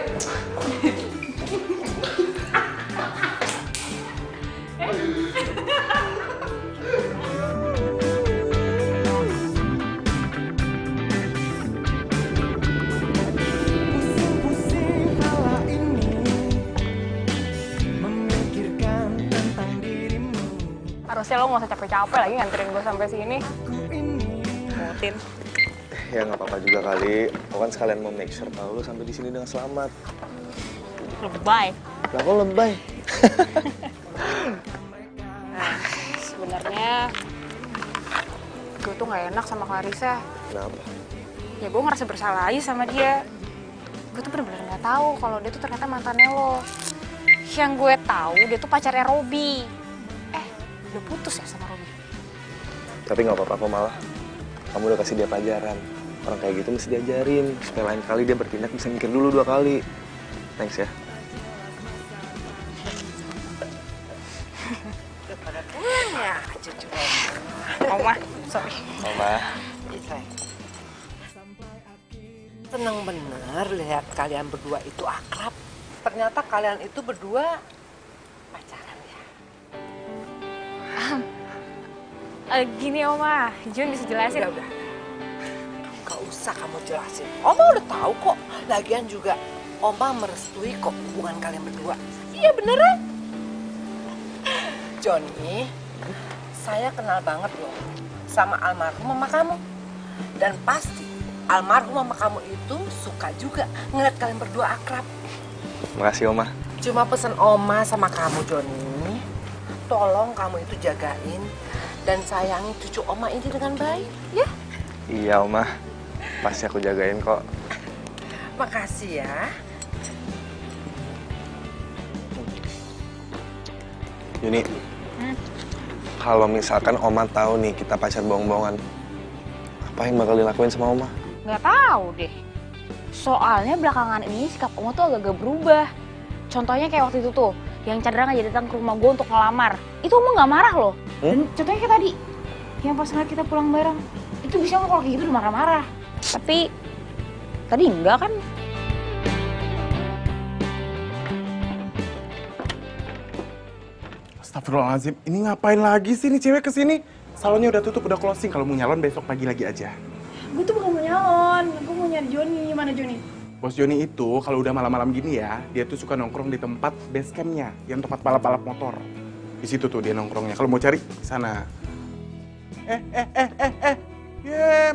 Harusnya lo gak usah capek-capek lagi nganterin gue sampai sini. Mutin. Ya nggak apa-apa juga kali. Aku kan sekalian mau make sure kalau lu sampai di sini dengan selamat. Lebay. Lah kok lebay? Sebenarnya gue tuh nggak enak sama Clarissa. Kenapa? Ya gue ngerasa bersalah aja sama dia. Gue tuh bener-bener nggak tahu kalau dia tuh ternyata mantannya lo. Yang gue tahu dia tuh pacarnya Robby. Udah putus ya sama Robby? Tapi nggak apa-apa kok malah. Kamu udah kasih dia pelajaran. Orang kayak gitu mesti diajarin supaya lain kali dia bertindak bisa mikir dulu 2 kali. Thanks ya. Udah pada pulang ya, cucu Oma, sorry. Oma. Seneng bener lihat kalian berdua itu akrab. Ternyata kalian itu berdua pacaran ya. Gini Oma, Jun bisa jelasin. Udah. Gak usah kamu jelasin. Oma udah tahu kok. Lagian juga Oma merestui kok hubungan kalian berdua. Iya beneran. Johnny, saya kenal banget loh sama almarhum mama kamu. Dan pasti almarhum mama kamu itu suka juga ngeliat kalian berdua akrab. Makasih Oma. Cuma pesen Oma sama kamu, Johnny. Tolong kamu itu jagain dan sayangi cucu Oma ini dengan baik, ya? Iya Oma, pasti aku jagain kok. Makasih ya. Juni, kalau misalkan Oma tahu nih kita pacar bohong-bohongan, apa yang bakal dilakuin sama Oma? Nggak tahu deh. Soalnya belakangan ini sikap Oma tuh agak-agak berubah. Contohnya kayak waktu itu tuh, yang Chandra ngajak datang ke rumah gue untuk ngelamar. Itu Oma nggak marah loh. Dan contohnya kayak tadi, yang pas ngeliat kita pulang bareng, itu bisa kalau kayak gitu udah marah-marah. Tapi tadi enggak kan? Astagfirullahaladzim, ini ngapain lagi sih nih cewek kesini? Salonnya udah tutup, udah closing. Kalau mau nyalon besok pagi lagi aja. Gue tuh bukan mau nyalon, gue mau nyari Joni. Mana Joni? Bos Joni itu kalau udah malam-malam gini ya, dia tuh suka nongkrong di tempat base campnya, yang tempat balap-balap motor. Di situ tuh dia nongkrongnya. Kalau mau cari, sana.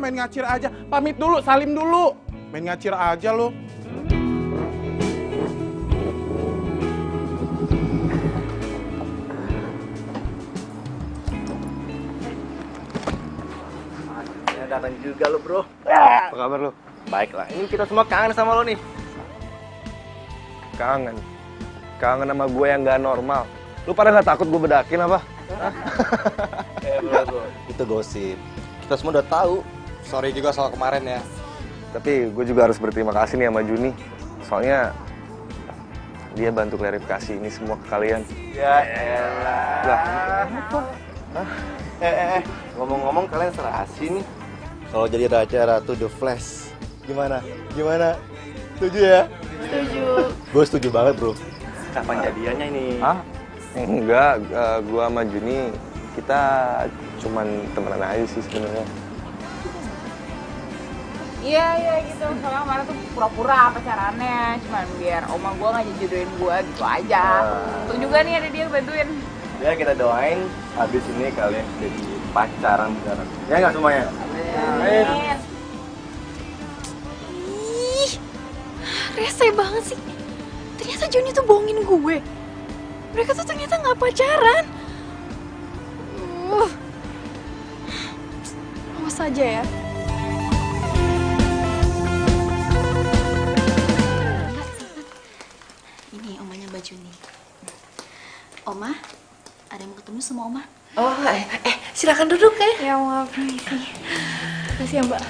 Main ngacir aja. Pamit dulu, salim dulu. Main ngacir aja lo. Datang juga lo bro. Apa kabar lo? Baik lah, ini kita semua kangen sama lo nih. Kangen? Kangen sama gue yang gak normal. Lu pada gak takut gue bedakin apa? Bro, itu gosip. Kita semua udah tahu. Sorry juga soal kemarin ya. Tapi gue juga harus berterima kasih nih sama Juni. Soalnya dia bantu klarifikasi ini semua ke kalian. Ya elah. Lah, ngomong-ngomong kalian serasi nih. Kalau jadi Raja Ratu The Flash, gimana? Gimana? Setuju ya? Setuju. Gue setuju banget bro. Kapan jadiannya ini? Hah? Enggak, gue sama Juni kita cuman temenan aja sih sebenarnya. Iya gitu. Soalnya kemarin tuh pura-pura pacarannya, cuman biar oma gue nggak jodohin gue gitu aja. Untung juga nih ada dia bantuin. Ya kita doain habis ini kalian jadi pacaran beneran. Ya nggak semuanya? Amin. Ih, rese banget sih. Ternyata Joni tuh bohongin gue. Mereka tuh ternyata nggak pacaran. Awas aja ya. Ini omanya Mbak Juni. Oma, ada yang mau ketemu sama Oma? Oh, silakan duduk ya. Ya maaf, permisi. Makasih ya Mbak.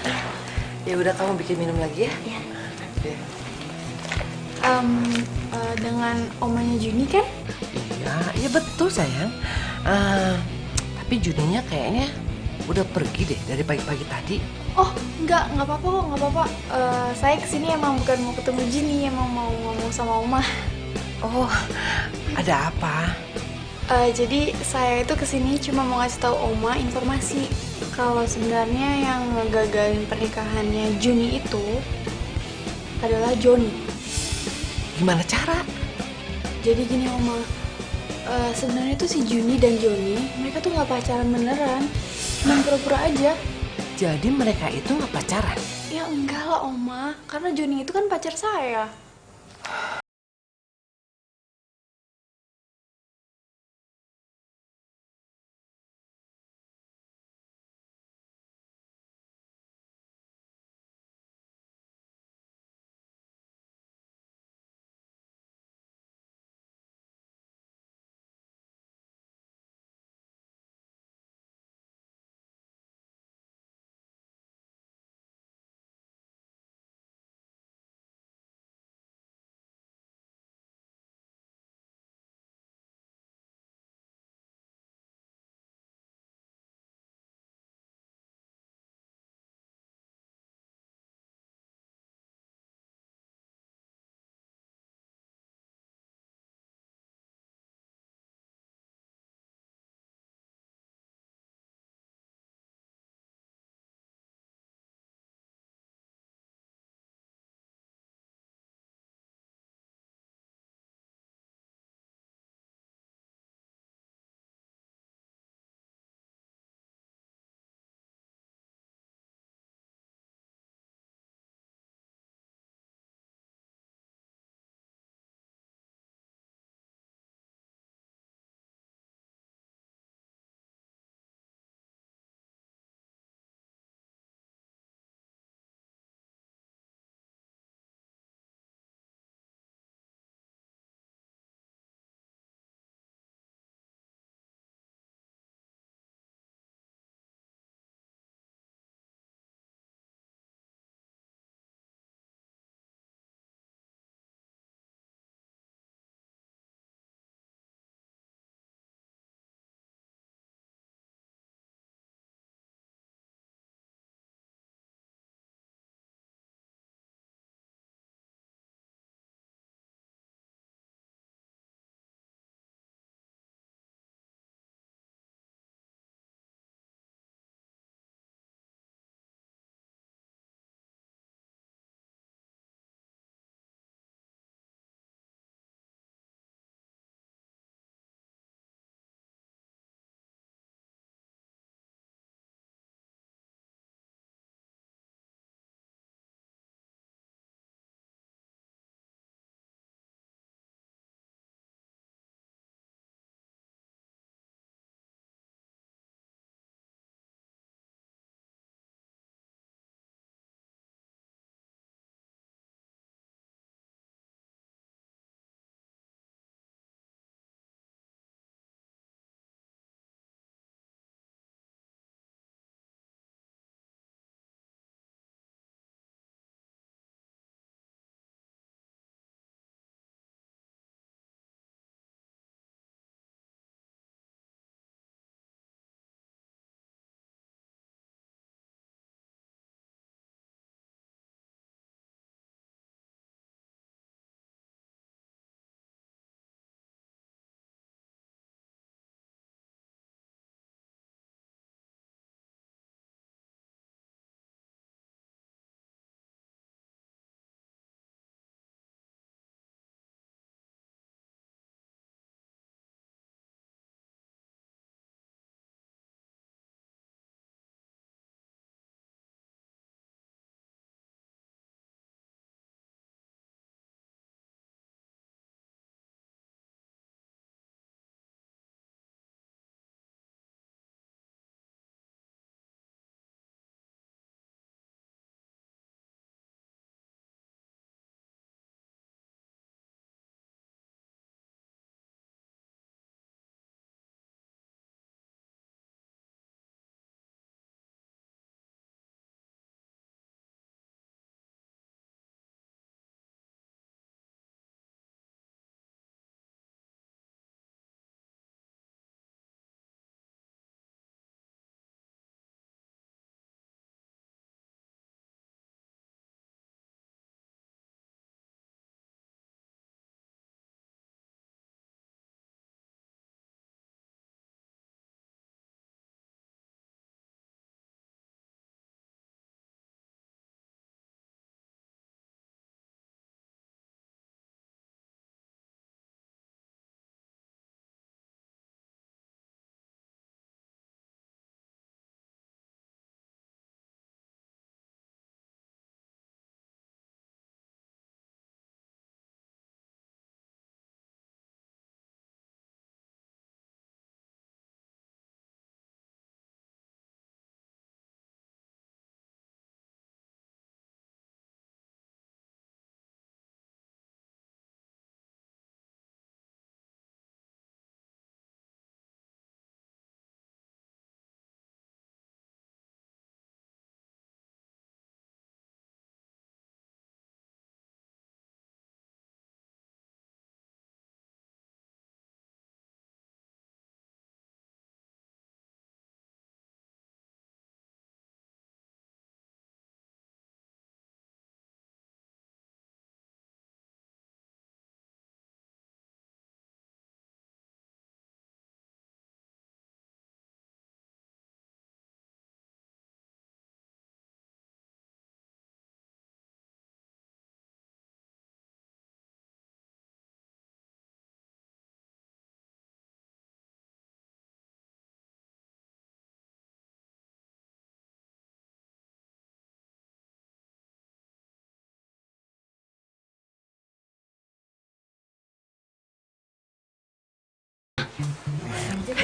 Ya udah kamu bikin minum lagi ya. Iya. Dengan omanya Juni kan? Iya betul sayang. Tapi Juninya kayaknya udah pergi deh dari pagi-pagi tadi. Oh, nggak apa-apa kok, nggak apa-apa. Saya kesini emang bukan mau ketemu Juni, emang mau ngomong sama Oma. Oh, ada apa? Jadi saya itu kesini cuma mau ngasih tahu Oma informasi kalau sebenarnya yang ngegagalin pernikahannya Juni itu adalah Joni. Gimana cara? Jadi gini Oma, sebenarnya tuh si Juni dan Joni mereka tuh nggak pacaran beneran, cuma pura-pura aja. Jadi mereka itu nggak pacaran? Ya enggak lah Oma, karena Joni itu kan pacar saya.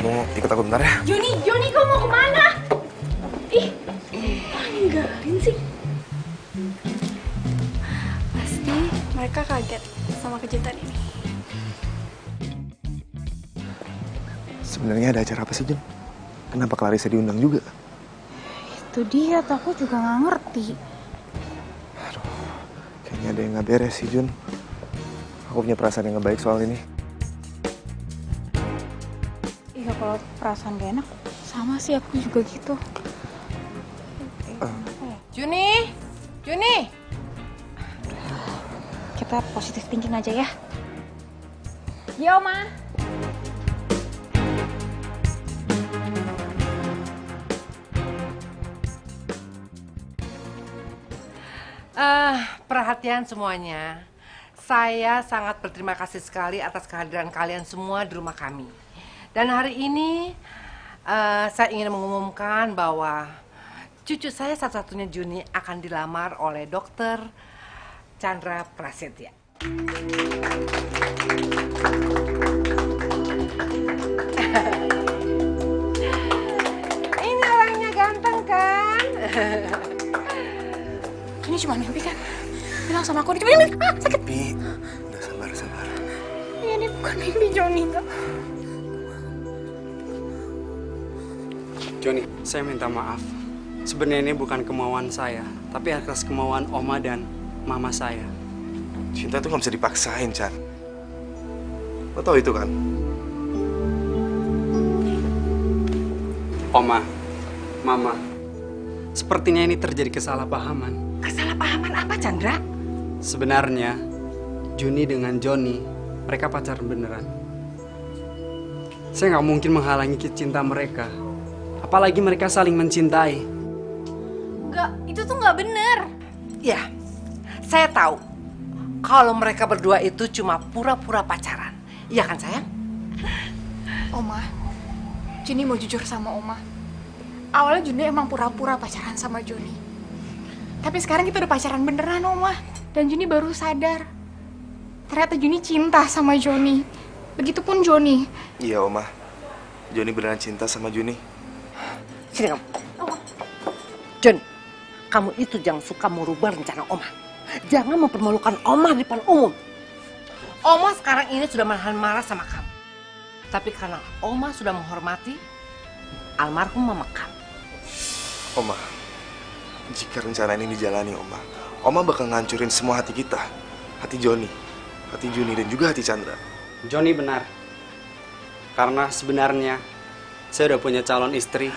Mau ikut aku bentar ya? Joni, kau mau kemana? Ih, ninggalin sih. Pasti mereka kaget sama kejutan ini. Sebenarnya ada acara apa sih, Jun? Kenapa Clarissa diundang juga? Itu dia, aku juga nggak ngerti. Kayaknya ada yang nggak beres sih, Jun. Aku punya perasaan yang nggak baik soal ini. Iya, kalau perasaan gak enak, sama sih aku juga gitu. Juni. Kita positif thinking aja ya. Ya, Oma. Perhatian semuanya. Saya sangat berterima kasih sekali atas kehadiran kalian semua di rumah kami. Dan hari ini saya ingin mengumumkan bahwa cucu saya satu-satunya Juni akan dilamar oleh Dokter Chandra Prasetya. Ini orangnya ganteng kan? Ini cuma mimpi kan? Bilang sama aku, cuma mimpi. Sakit. Bi, udah sabar. Ini bukan mimpi Joni, Kak. Joni, saya minta maaf. Sebenarnya ini bukan kemauan saya, tapi atas kemauan Oma dan Mama saya. Cinta tuh gak bisa dipaksain, Chan. Lo tau itu kan? Oma, Mama, sepertinya ini terjadi kesalahpahaman. Kesalahpahaman apa, Chandra? Sebenarnya, Juni dengan Joni, mereka pacaran beneran. Saya nggak mungkin menghalangi cinta mereka. Apalagi mereka saling mencintai. Enggak, itu tuh nggak bener. Ya, saya tahu kalau mereka berdua itu cuma pura-pura pacaran. Iya kan, sayang? Oma, Juni mau jujur sama Oma. Awalnya Juni emang pura-pura pacaran sama Joni. Tapi sekarang kita udah pacaran beneran, Oma. Dan Juni baru sadar. Ternyata Juni cinta sama Joni. Begitupun Joni. Iya, Oma. Joni beneran cinta sama Juni. Sini kamu. Jon, kamu itu jangan suka merubah rencana Oma. Jangan mempermalukan Oma di depan umum. Oma sekarang ini sudah menahan marah sama kamu. Tapi karena Oma sudah menghormati almarhum mama kamu. Oma, jika rencana ini dijalani, Oma bakal ngancurin semua hati kita. Hati Joni, hati Juni, dan juga hati Chandra. Joni benar. Karena sebenarnya saya udah punya calon istri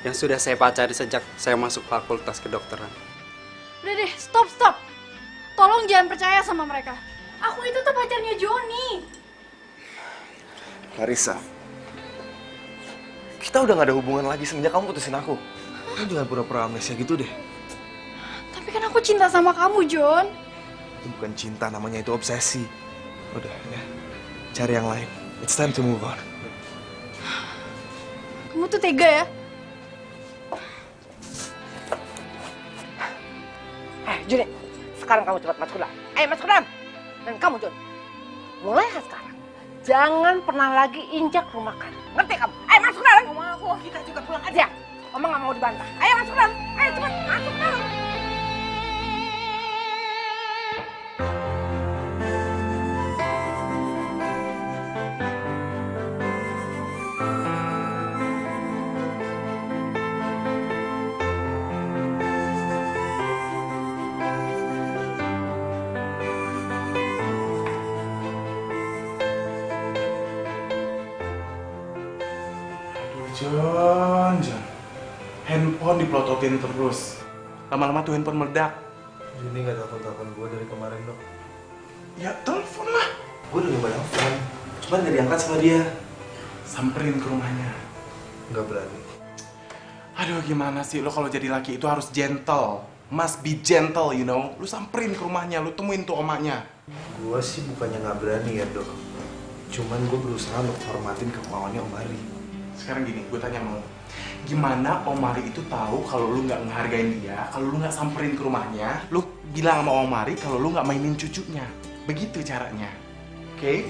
yang sudah saya pacari sejak saya masuk fakultas kedokteran. Udah deh, stop. Tolong jangan percaya sama mereka. Aku itu tuh pacarnya Joni. Clarissa, kita udah gak ada hubungan lagi semenjak kamu putusin aku. Kamu jangan pura-pura amnesia gitu deh. Tapi kan aku cinta sama kamu, Jon. Itu bukan cinta, namanya itu obsesi. Udah ya, cari yang lain. It's time to move on. Kamu tuh tega ya? Juni, sekarang kamu cepat masuk ke dalam. Ayo masuk ke dalam. Dan kamu, Jon, mulai sekarang jangan pernah lagi injak rumah kami. Ngerti kamu? Ayo masuk ke dalam. Oma aku. Kita juga pulang aja. Oma nggak mau dibantah. Ayo masuk ke dalam. Ayo cepat masuk ke dalam. Jon. Handphone dipelototin terus. Lama-lama tuh handphone meledak. Juni gak telepon gue dari kemarin, Dok. Ya telepon lah. Gue udah nyoba telepon, cuman gak diangkat sama dia. Samperin ke rumahnya. Gak berani. Aduh, gimana sih, lo kalau jadi laki itu harus gentle. Must be gentle, you know. Lu samperin ke rumahnya, lu temuin tuh omanya. Gue sih bukannya gak berani ya, Dok. Cuman gue berusaha untuk hormatin kemauannya Om Ari. Sekarang gini, gue tanya mau, gimana Om Ari itu tahu kalau lu nggak ngehargain dia, kalau lu nggak samperin ke rumahnya, lu bilang sama Om Ari kalau lu nggak mainin cucunya. Begitu caranya, oke?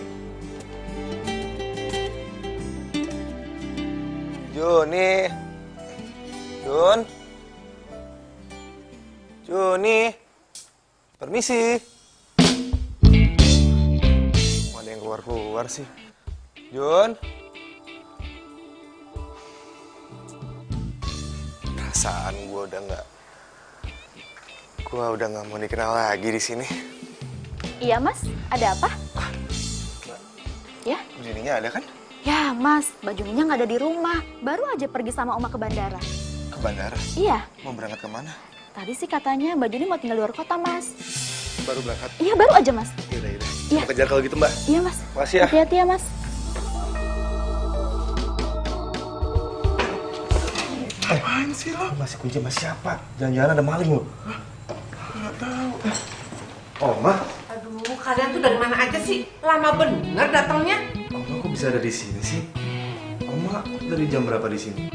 Juni. Juni. Permisi. Ada yang keluar sih. Jun. Perasaan gue udah nggak mau dikenal lagi di sini. Iya mas, ada apa? Ya? Juninya ada kan? Ya mas, Mbak Juninya nggak ada di rumah. Baru aja pergi sama Oma ke bandara. Ke bandara? Iya. Mau berangkat kemana? Tadi sih katanya Mbak Juni mau tinggal di luar kota mas. Baru berangkat? Iya baru aja mas. Yaudah. Iya. Mau kejar kalau gitu mbak? Iya mas. Makasih ya. Hati-hati ya mas. Apaan sih lo? Masih kunci sama siapa? Jangan-jangan ada maling lo? Nggak tahu. Oma? Aduh, kalian tuh dari mana aja sih? Lama bener datangnya. Oma kok bisa ada di sini sih? Oma dari jam berapa di sini?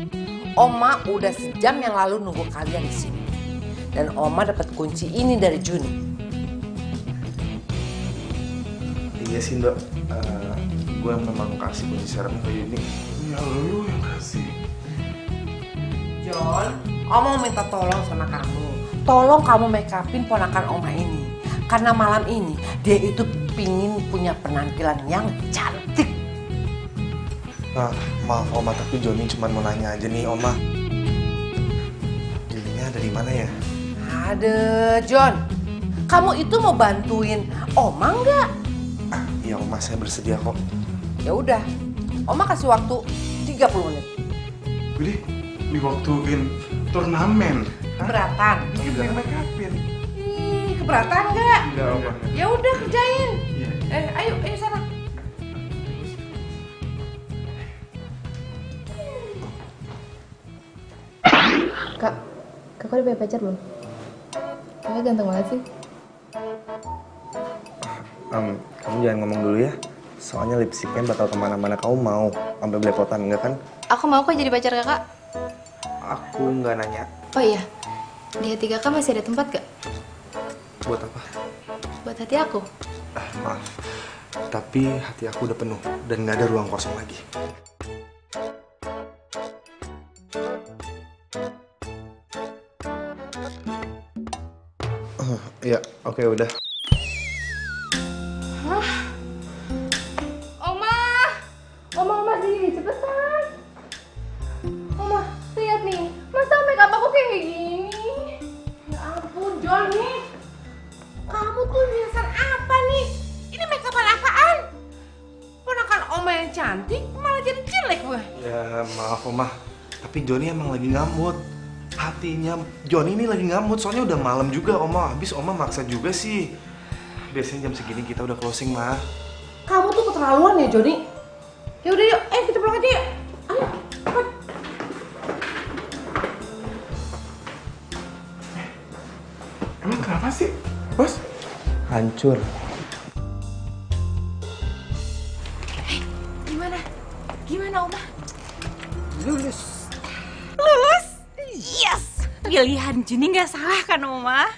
Oma udah sejam yang lalu nunggu kalian di sini. Dan Oma dapat kunci ini dari Juni. Iya sih Mbak, gue memang kasih kunci serem ke Yuni. Ya lu yang kasih. John, Oma mau minta tolong sama kamu. Tolong kamu make upin ponakan Oma ini. Karena malam ini dia itu pingin punya penampilan yang cantik. Nah, maaf Oma, tapi Joni cuma mau nanya aja nih Oma. Juninya ada di mana ya? Ada, John. Kamu itu mau bantuin Oma nggak? Iya Oma, saya bersedia kok. Ya udah, Oma kasih waktu 30 menit. Widih, diwaktuin turnamen. Keberatan? Yang make upin. Keberatan nggak? Enggak, Oma. Ya udah kerjain. Iya. Ayo sana. Kak udah punya pacar belum? Kayaknya ganteng banget sih. Kamu jangan ngomong dulu ya. Soalnya lipstiknya bakal kemana-mana. Kamu mau sampai belepotan, enggak kan? Aku mau kok jadi pacar kakak. Aku nggak nanya. Oh iya, di hati kakak masih ada tempat gak? Buat apa? Buat hati aku. Maaf, tapi hati aku udah penuh dan nggak ada ruang kosong lagi. Iya, oke udah. Oma sini, cepetan. Oma, lihat nih, masa make up aku kayak gini? Ya ampun, Johnny. Kamu tuh niasan apa nih? Ini make upan apaan? Ponakan Oma yang cantik malah jadi jelek gue. Ya maaf Oma, tapi Joni emang lagi ngamut. Hatinya Joni ini lagi ngamut, soalnya udah malam juga Oma. Habis Oma maksa juga sih. Biasanya jam segini kita udah closing mah. Kamu tuh keterlaluan ya, Johnny. Ya udah yuk, kita pulang aja yuk. Ayo, cepat. Emang kenapa sih, Bos? Hancur. Gimana Oma? Lulus. Yes! Pilihan Juni nggak salah kan Oma?